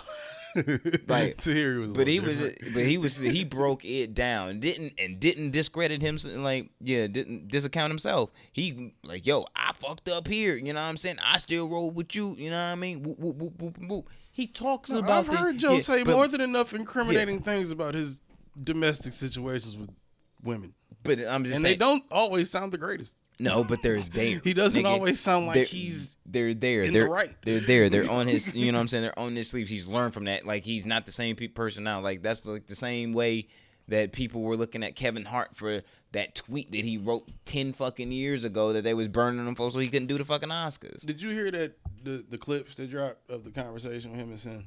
Like, Tahiri was, he broke it down, didn't discredit him, didn't disaccount himself. He like, yo, I fucked up here, you know what I'm saying? I still roll with you, you know what I mean? Whoop, whoop, whoop, whoop, whoop. He talks about. I've heard Joe say more than enough incriminating things about his domestic situations with women, but I'm just saying, they don't always sound the greatest. No, but they're there. He doesn't always sound like they're there. In the right. They're there. They're on his. You know what I'm saying? They're on his sleeves. He's learned from that. Like, he's not the same person now. Like, that's like the same way that people were looking at Kevin Hart for that tweet that he wrote 10 fucking years ago that they was burning him for so he couldn't do the fucking Oscars. Did you hear that the clips that dropped of the conversation with him and Sin?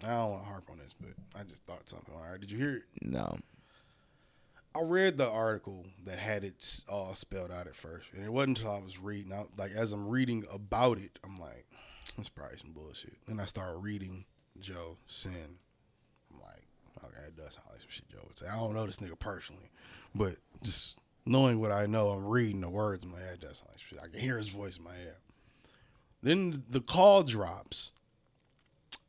I don't want to harp on this, but I just thought something. All right, did you hear it? No. I read the article that had it all spelled out at first, and it wasn't until I was reading. As I'm reading about it, I'm like, that's probably some bullshit. Then I started reading Joe Sin. I'm like, okay, that does sound like some shit Joe would say. I don't know this nigga personally, but just knowing what I know, I'm reading the words in my head. That sounds like shit. I can hear his voice in my head. Then the call drops,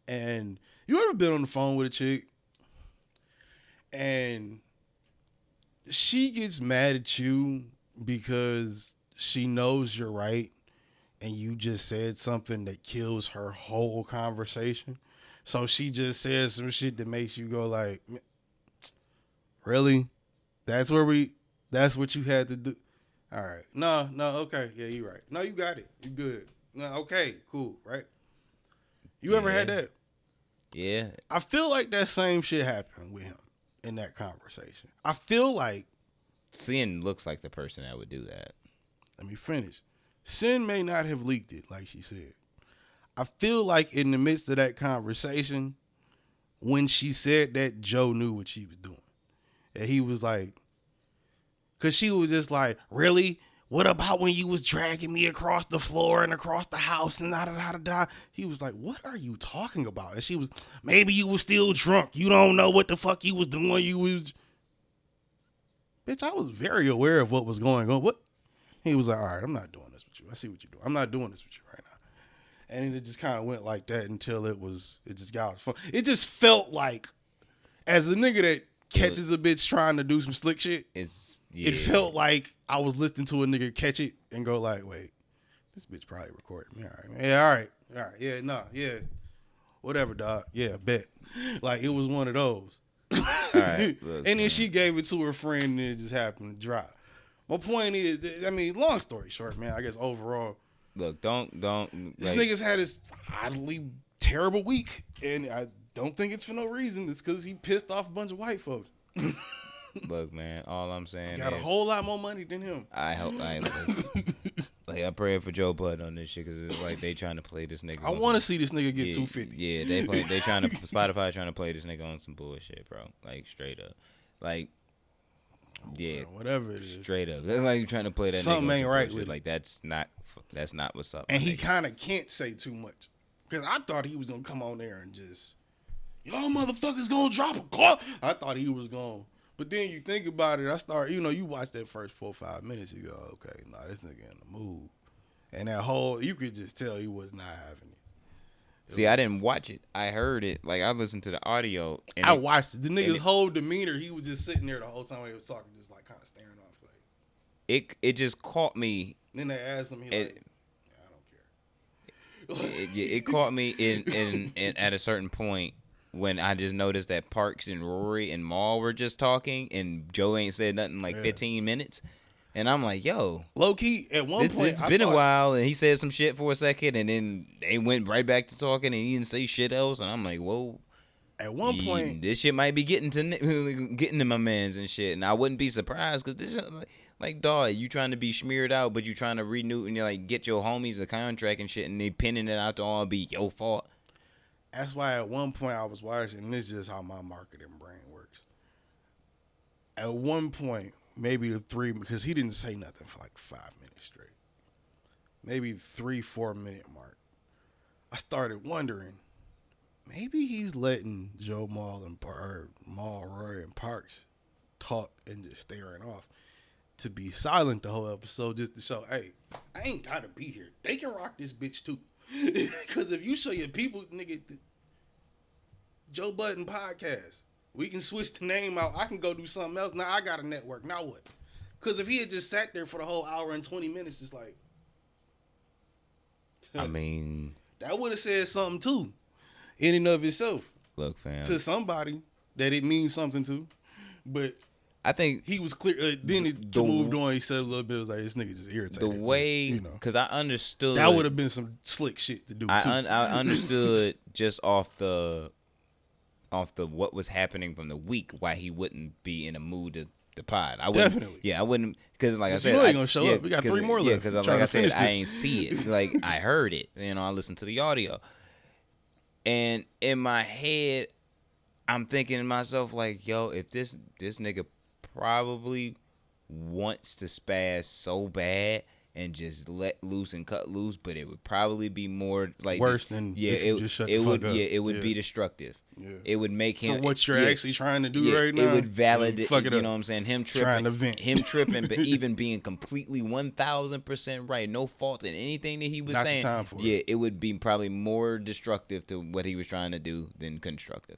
and you ever been on the phone with a chick, and she gets mad at you because she knows you're right and you just said something that kills her whole conversation. So she just says some shit that makes you go like, really? That's what you had to do? All right. No, okay. Yeah, you're right. No, you got it. You good. No, okay, cool, right? You ever had that? Yeah. I feel like that same shit happened with him in that conversation. I feel like Sin looks like the person that would do that. Let me finish. Sin may not have leaked it, like she said. I feel like in the midst of that conversation, when she said that, Joe knew what she was doing. And he was like, because she was just like, really? What about when you was dragging me across the floor and across the house and da-da-da-da-da? He was like, what are you talking about? And she was, maybe you was still drunk. You don't know what the fuck you was doing. You was... Bitch, I was very aware of what was going on. What? He was like, all right, I'm not doing this with you. I see what you're doing. I'm not doing this with you right now. And it just kind of went like that until it just got fun. It just felt like, as a nigga that catches a bitch trying to do some slick shit, it felt like I was listening to a nigga catch it and go like, wait, this bitch probably recorded me. All right, man. Yeah, all right. Yeah, nah, yeah. Whatever, dog. Yeah, bet. Like, it was one of those. All right. Look, and then she gave it to her friend and it just happened to drop. My point is, I mean, long story short, man, I guess overall. Look, don't. This nigga's had his oddly terrible week. And I don't think it's for no reason. It's because he pissed off a bunch of white folks. Look, man, all I'm saying got is, a whole lot more money than him. I hope I pray for Joe Budden on this shit because it's like they trying to play this nigga. I want to see this nigga get 250. Yeah, they trying to Spotify trying to play this nigga on some bullshit, bro. Like straight up, like yeah, whatever it is, straight up. They're like trying to play that. Something nigga ain't right with it. Like that's not what's up. And he kind of can't say too much because I thought he was gonna come on there and just, y'all motherfuckers gonna drop a car. I thought he was gonna. But then you think about it, you watch that first 4 or 5 minutes, you go, okay, nah, this nigga in the mood. And that whole, you could just tell he was not having it. See, I didn't watch it. I heard it. Like, I listened to the audio. And I watched it. The nigga's whole demeanor, he was just sitting there the whole time when he was talking, just like kind of staring off. Like, it just caught me. Then they asked him, he like, I don't care. It caught me in at a certain point. When I just noticed that Parks and Rory and Maul were just talking and Joe ain't said nothing like 15 minutes. And I'm like, yo. Low key, at one point. It's been a while and he said some shit for a second and then they went right back to talking and he didn't say shit else. And I'm like, whoa. At one point. This shit might be getting to my mans and shit. And I wouldn't be surprised because this like, dog, you trying to be smeared out, but you trying to renew and you like get your homies a contract and shit and they pinning it out to all be your fault. That's why at one point I was watching, and this is just how my marketing brain works. At one point, maybe because he didn't say nothing for like 5 minutes straight. Maybe 3-4 minute mark. I started wondering, maybe he's letting Joe Maul, Rory, and Parks talk and just staring off to be silent the whole episode just to show, hey, I ain't got to be here. They can rock this bitch too. Because if you show your people, nigga, Joe Budden podcast, we can switch the name out. I can go do something else. Now I got a network. Now what? Because if he had just sat there for the whole hour and 20 minutes, it's like, I mean, that would have said something too, in and of itself. Look, fam, to somebody that it means something to, but. I think he was clear. Then it moved on. He said a little bit. It was like, this nigga just irritated. The way, because I understood that would have been some slick shit to do. I understood just off the what was happening from the week why he wouldn't be in a mood to pod. I wouldn't, definitely. Yeah, I wouldn't because like I said, you ain't gonna show up. We got 3 more left. Yeah, because like I said, I ain't see it. Like I heard it. I listened to the audio, and in my head, I'm thinking to myself like, yo, if this nigga probably wants to spaz so bad and just let loose and cut loose, but it would probably be more like worse than if you just shut the fuck up. Yeah, it would be destructive. Yeah. It would make him for what you're actually trying to do right now. It would validate, you know what I'm saying? Him tripping, trying to vent. him tripping, but even being completely 1,000% right, no fault in anything that he was saying. Not the time for it would be probably more destructive to what he was trying to do than constructive.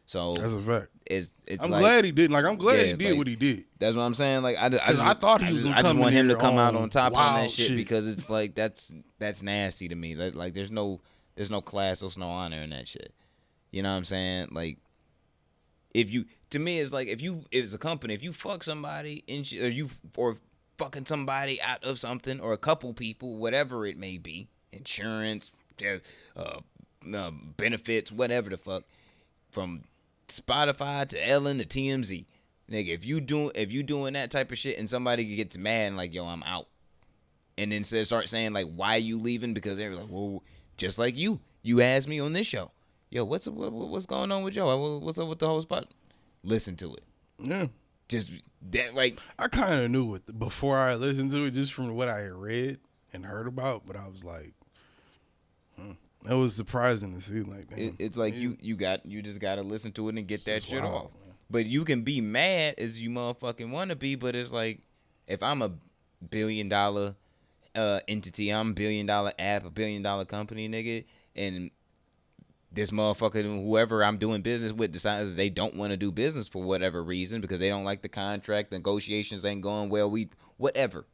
So that's a fact. It's I'm glad he didn't. Like I'm glad he did what he did. That's what I'm saying. Like I thought he was. I just want him to come out on top on that shit because it's like that's nasty to me. Like there's no class, there's no honor in that shit. You know what I'm saying? Like to me it's like if it's a company, if you fuck somebody or fucking somebody out of something or a couple people, whatever it may be, insurance, benefits, whatever the fuck, from Spotify to Ellen to TMZ, nigga, if you doing that type of shit and somebody gets mad and like, yo, I'm out, and then start saying like, why you leaving? Because they're like, well, just like you asked me on this show, yo, what's going on with Joe? What's up with the whole spot? Listen to it. Yeah, Just that, like, I kind of knew it before I listened to it, just from what I had read and heard about. But I was like, it was surprising to see. Like, damn, it's like you just gotta listen to it and get that shit wild, off. man. But you can be mad as you motherfucking want to be. But it's like, if I'm a $1 billion entity, I'm a $1 billion app, a $1 billion company, nigga, and this motherfucker, whoever I'm doing business with, decides they don't want to do business for whatever reason because they don't like the contract, the negotiations ain't going well. Whatever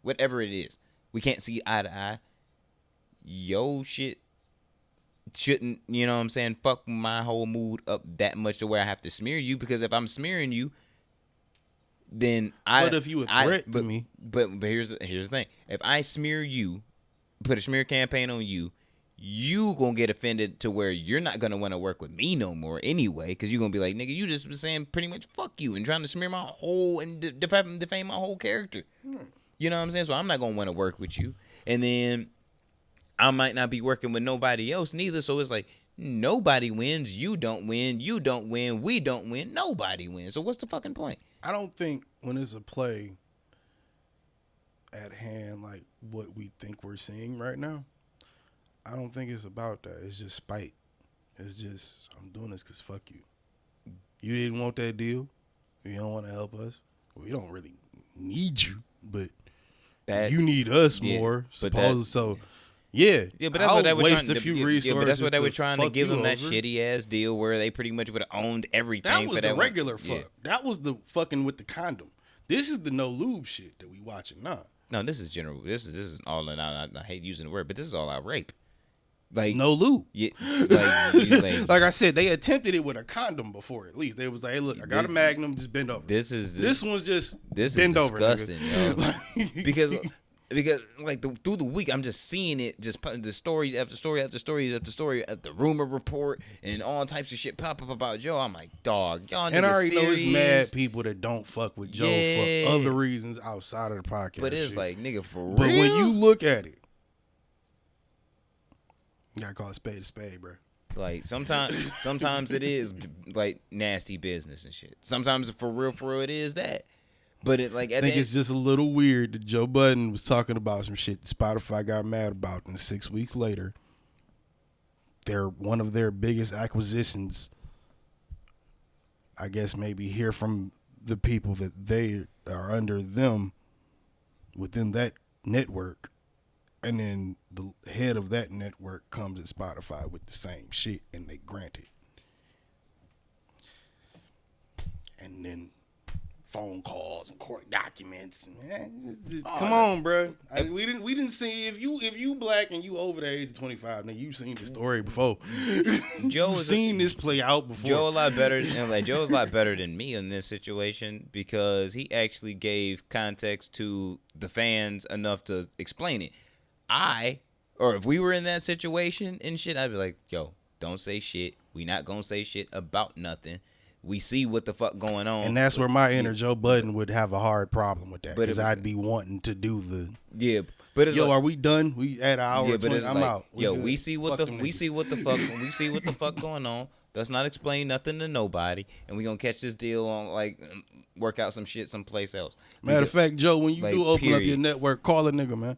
it is, we can't see eye to eye. Yo, shit shouldn't, you know what I'm saying, fuck my whole mood up that much to where I have to smear you, because if I'm smearing you, then But if you a threat to me, but here's the thing: if I smear you, put a smear campaign on you, you gonna get offended to where you're not gonna want to work with me no more anyway, because you're gonna be like, nigga, you just was saying pretty much fuck you and trying to smear my whole and defame my whole character. You know what I'm saying? So I'm not gonna want to work with you, and then I might not be working with nobody else neither. So it's like nobody wins. You don't win. You don't win. We don't win. Nobody wins. So what's the fucking point? I don't think when it's a play at hand like what we think we're seeing right now, I don't think it's about that. It's just spite. It's just, I'm doing this because fuck you. You didn't want that deal. You don't want to help us. We don't really need you, but you need us more. Suppose so. Yeah, but that's what they were waste trying a to. few resources. But that's what they were trying to give them, that over. shitty ass deal where they pretty much would have owned everything. That was for the that regular one. fuck. Yeah. That was the fucking with the condom. This is the no lube shit that we watching now. No, this is general. This is all in out. I hate using the word, but this is all out rape. Like No lube. Yeah, like I said, they attempted it with a condom before. At least they was like, "Hey, look, I got a Magnum. Just bend over." This one's just this bend is over, disgusting, nigga. yo. because like through the week, I'm just seeing it, just the stories after story after story after story, at the rumor report and all types of shit pop up about Joe. I'm like, dog, y'all niggas And I already know serious? it's mad people that don't fuck with Joe for other reasons outside of the podcast. But it's shit. like, nigga, for real. But when you look at it, you gotta call a spade, bro. Like sometimes it is like nasty business and shit. Sometimes for real it is that. But it like I think it's just a little weird that Joe Budden was talking about some shit Spotify got mad about, and 6 weeks later, one of their biggest acquisitions, I guess maybe hear from the people that they are under them within that network, and then the head of that network comes at Spotify with the same shit, and they grant it. And then phone calls and court documents. Come on, bro. We didn't see if you black and you over the age of 25. Now you've seen the story before. You've seen this play out before. Joe's a lot better than me in this situation, because he actually gave context to the fans enough to explain it. Or if we were in that situation and shit, I'd be like, yo, don't say shit. We not gonna say shit about nothing. We see what the fuck going on. And that's where my inner Joe Budden would have a hard problem with that, because I'd be wanting to do the but it's are we done? We at an hour. Yeah, but 20, it's I'm like, out. We see what the fuck going on. Let's not explain nothing to nobody, and we gonna catch this deal on, like, work out some shit someplace else. Matter of fact, Joe, when you do open up your period. network, call a nigga, man.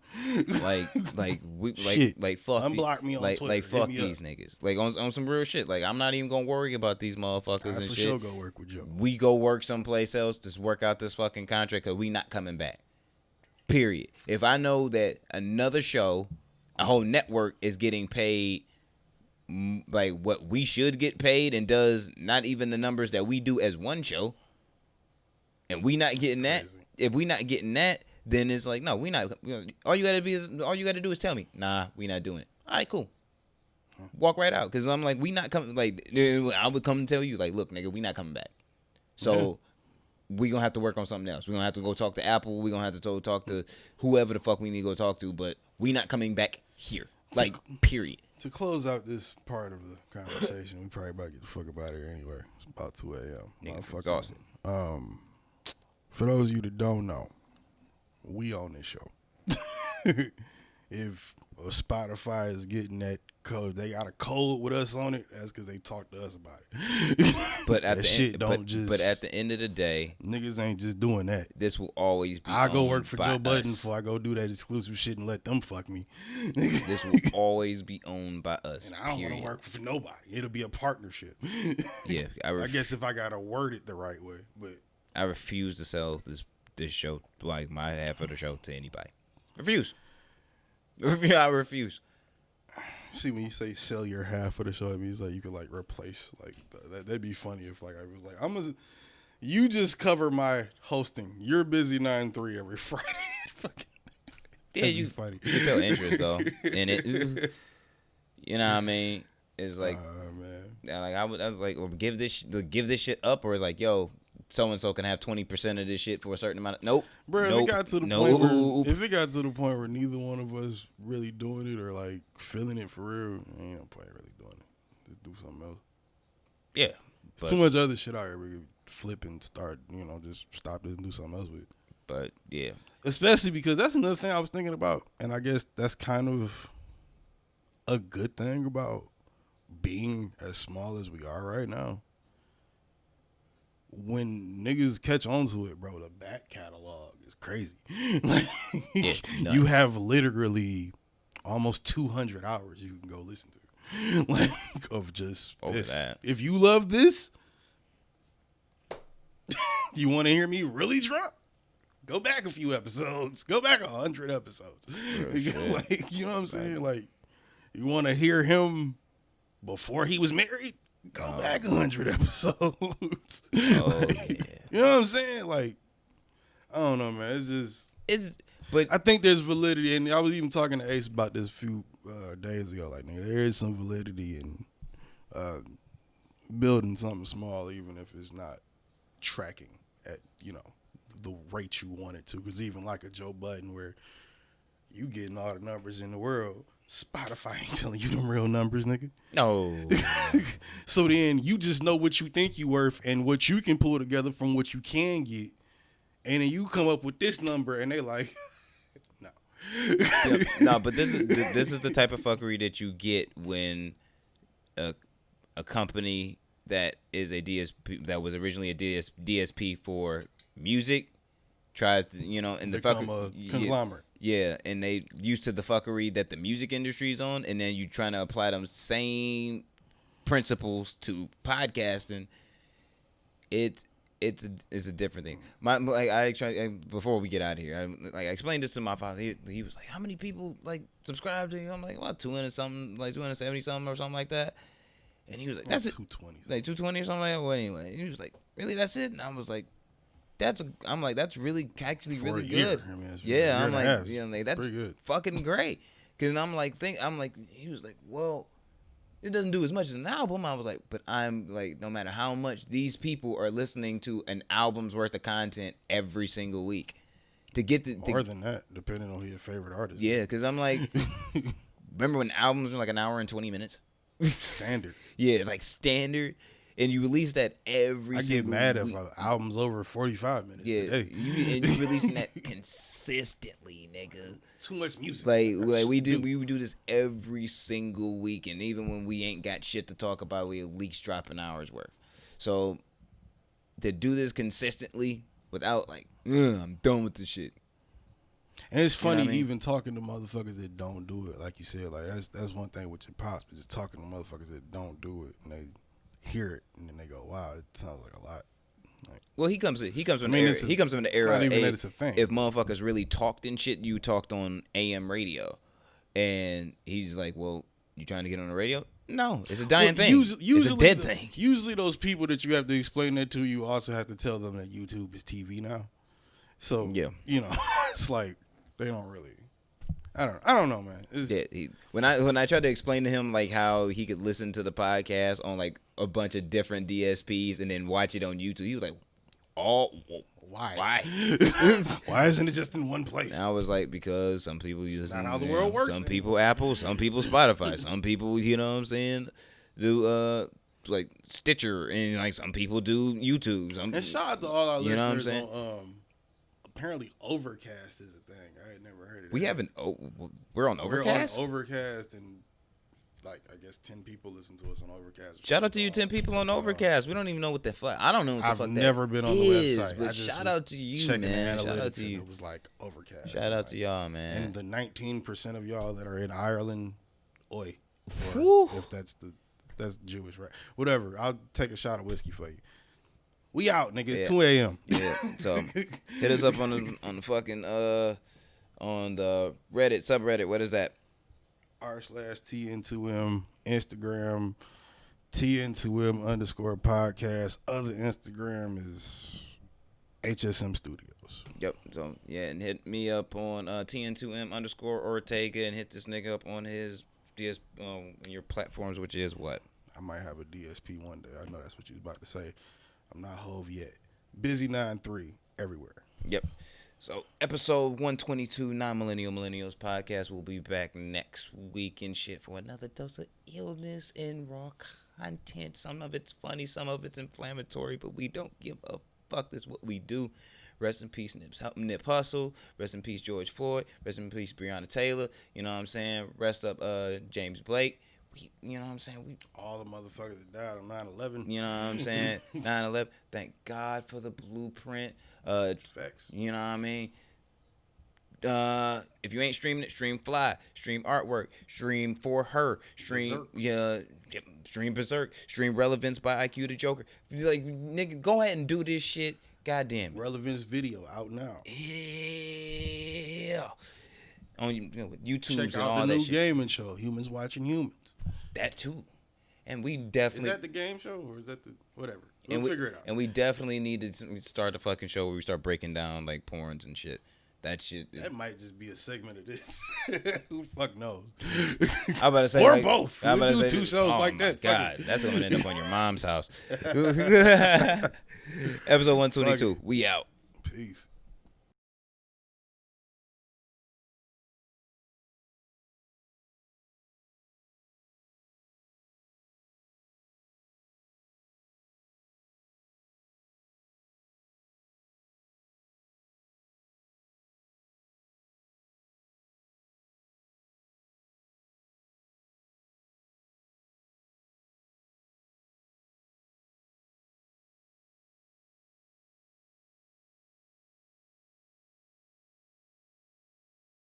Fuck unblock me on Twitter. Like fuck Hit me these up. niggas. Like on some real shit. Like, I'm not even gonna worry about these motherfuckers I and for shit. sure go work with Joe. We go work someplace else. Just work out this fucking contract, because we not coming back. Period. If I know that another show, a whole network, is getting paid like what we should get paid and does not even the numbers that we do as one show, and we not getting that, if we not getting that, then it's like, no, we not. All you gotta do is tell me, nah, we not doing it. All right, cool. Walk right out, because I'm like, we not coming. Like, I would come and tell you, like, look, nigga, we not coming back. So we gonna have to work on something else. We gonna have to go talk to Apple. We gonna have to talk to whoever the fuck we need to go talk to. But we not coming back here. Like, period. To close out this part of the conversation, we probably about to get the fuck up out of here anyway. It's about 2 a.m. Niggas exhausted. For those of you that don't know, we own this show. if Spotify is getting that code, they got a code with us on it. That's because they talked to us about it. But at that the shit end, don't just. but at the end of the day, niggas ain't just doing that. this will always be. I go owned work for by Joe Budden us. before I go do that exclusive shit and let them fuck me. This will always be owned by us. And I don't want to work for nobody. It'll be a partnership. Yeah, I guess if I gotta word it the right way, but I refuse to sell this show, like my half of the show, to anybody. Refuse. I refuse. see when you say sell your half of the show, it means like you could like replace like that'd be funny if like I was like you just cover my hosting. You're busy 9-3 every Friday. Yeah, you funny. You can sell interest though, and it. You know what I mean? It's like, man. Like I was like, well, give this shit up, or it's like, yo, so and so can have 20% of this shit for a certain amount. Nope, bro. Nope. If it got to the point where, if it got to the point where neither one of us really doing it or like feeling it for real, ain't no point really doing it. Just do something else. Yeah, There's too much other shit out here. We could flip and start, just stop this and do something else with. But yeah, especially because that's another thing I was thinking about, and I guess that's kind of a good thing about being as small as we are right now. When niggas catch on to it, bro, the back catalog is crazy. Like, you have literally almost 200 hours you can go listen to, like of just over this. that. If you love this, you want to hear me really drunk? Go back a few episodes. Go back 100 episodes. Like, you know what I'm saying? Like, you want to hear him before he was married? Go back 100 episodes. Yeah. You know what I'm saying? Like, I don't know, man. But I think there's validity, and I was even talking to Ace about this a few days ago. Like, nigga, there is some validity in building something small, even if it's not tracking at the rate you want it to. Because even like a Joe Budden, where you getting all the numbers in the world, Spotify ain't telling you them real numbers, nigga. no. So then you just know what you think you worth and what you can pull together from what you can get, and then you come up with this number, and they like, no. Yep. No, but this is the type of fuckery that you get when a company that is a DSP that was originally a DSP for music tries to and the become a conglomerate. Yeah, and they used to the fuckery that the music industry is on, and then you trying to apply them same principles to podcasting. It's a different thing. Before we get out of here, I explained this to my father. He was like, "How many people subscribe to you?" I'm like, "Well, 200 something, 270 something or something like that." And he was like, "That's it, 220, 220 or something like that." Well, anyway, and he was like, "Really? That's it?" And I was like, that's really actually For really a year. good. I mean, Yeah, I'm like, that's pretty good. fucking great. Cause I'm like, he was like, well, it doesn't do as much as an album. I was like, but I'm like, no matter how much these people are listening to an album's worth of content every single week, to get more than that, depending on who your favorite artist. Yeah, because I'm like, remember when albums were like an hour and 20 minutes? Standard. Yeah, like standard. And you release that every I single get mad week. if an album's over 45 minutes. Yeah, today. you releasing that consistently, nigga. Too much music. Like we do this every single week, and even when we ain't got shit to talk about, we at least drop an hour's worth. So to do this consistently without I'm done with this shit. And it's funny, what I mean? even talking to motherfuckers that don't do it. Like you said, like that's one thing with your pops, but just talking to motherfuckers that don't do it, and they hear it and then they go, "Wow, it sounds like a lot." Like, well, he comes from the era. He comes from the era. Not even that it's a thing. If motherfuckers really talked and shit, you talked on AM radio, and he's like, "Well, you trying to get on the radio?" No, it's a dying thing. Usually it's a dead thing. Usually, those people that you have to explain that to, you also have to tell them that YouTube is TV now. So yeah, it's like they don't really. I don't know, man. When I tried to explain to him how he could listen to the podcast on a bunch of different DSPs and then watch it on YouTube, he was like, "Oh, why? Why isn't it just in one place?" And I was like, because some people use not how the world works. Some people Apple, some people Spotify, some people do Stitcher, and some people do YouTube. And shout out to all our listeners know what I'm saying? on apparently Overcast is a thing. I had never heard of that. We haven't. We're on Overcast. We're on Overcast, and like I guess 10 people listen to us on Overcast. Shout out to you, 10 people on Overcast. We don't even know what the fuck. I don't know what the fuck I've never been on the website. But I just shout out to you, man. Shout out to you. It was like Overcast. Shout out to y'all, man. And the 19% of y'all that are in Ireland, oi, Whew. if that's Jewish, right? Whatever. I'll take a shot of whiskey for you. We out, nigga. It's 2 a.m. Yeah. So hit us up on the fucking on the Reddit subreddit. What is that? r/TN2M, Instagram, TN2M _podcast. Other Instagram is HSM Studios. Yep. So yeah, and hit me up on TN2M _Ortega and hit this nigga up on his your platforms, which is what? I might have a DSP one day. I know that's what you was about to say. I'm not Hove yet. Busy 9-3 everywhere. Yep. So episode 122, Millennials podcast. We'll be back next week and shit for another dose of illness and raw content. Some of it's funny, some of it's inflammatory, but we don't give a fuck. This is what we do. Rest in peace, Nip Hussle. Rest in peace, George Floyd. Rest in peace, Breonna Taylor. You know what I'm saying? Rest up, James Blake. You know what I'm saying? All the motherfuckers that died on 9/11. You know what I'm saying? 9/11. Thank God for the blueprint. Facts. You know what I mean? If you ain't streaming it, stream Fly, stream Artwork, stream For Her, stream stream Berserk, stream Relevance by IQ the Joker. Like, nigga, go ahead and do this shit. Goddamn. Relevance video out now. Yeah. On YouTube Check and out all the that new shit. gaming show, Humans Watching Humans. That too. And we definitely. Is that the game show or is that the whatever? We'll figure it out. And we definitely need to start a fucking show where we start breaking down like porns and shit. That shit. That might just be a segment of this. Who the fuck knows? I'm about to say, or like, both. I'm We about to do say, 2 shows oh like my that. God, that's gonna end up on your mom's house. Episode 122. We out. Peace.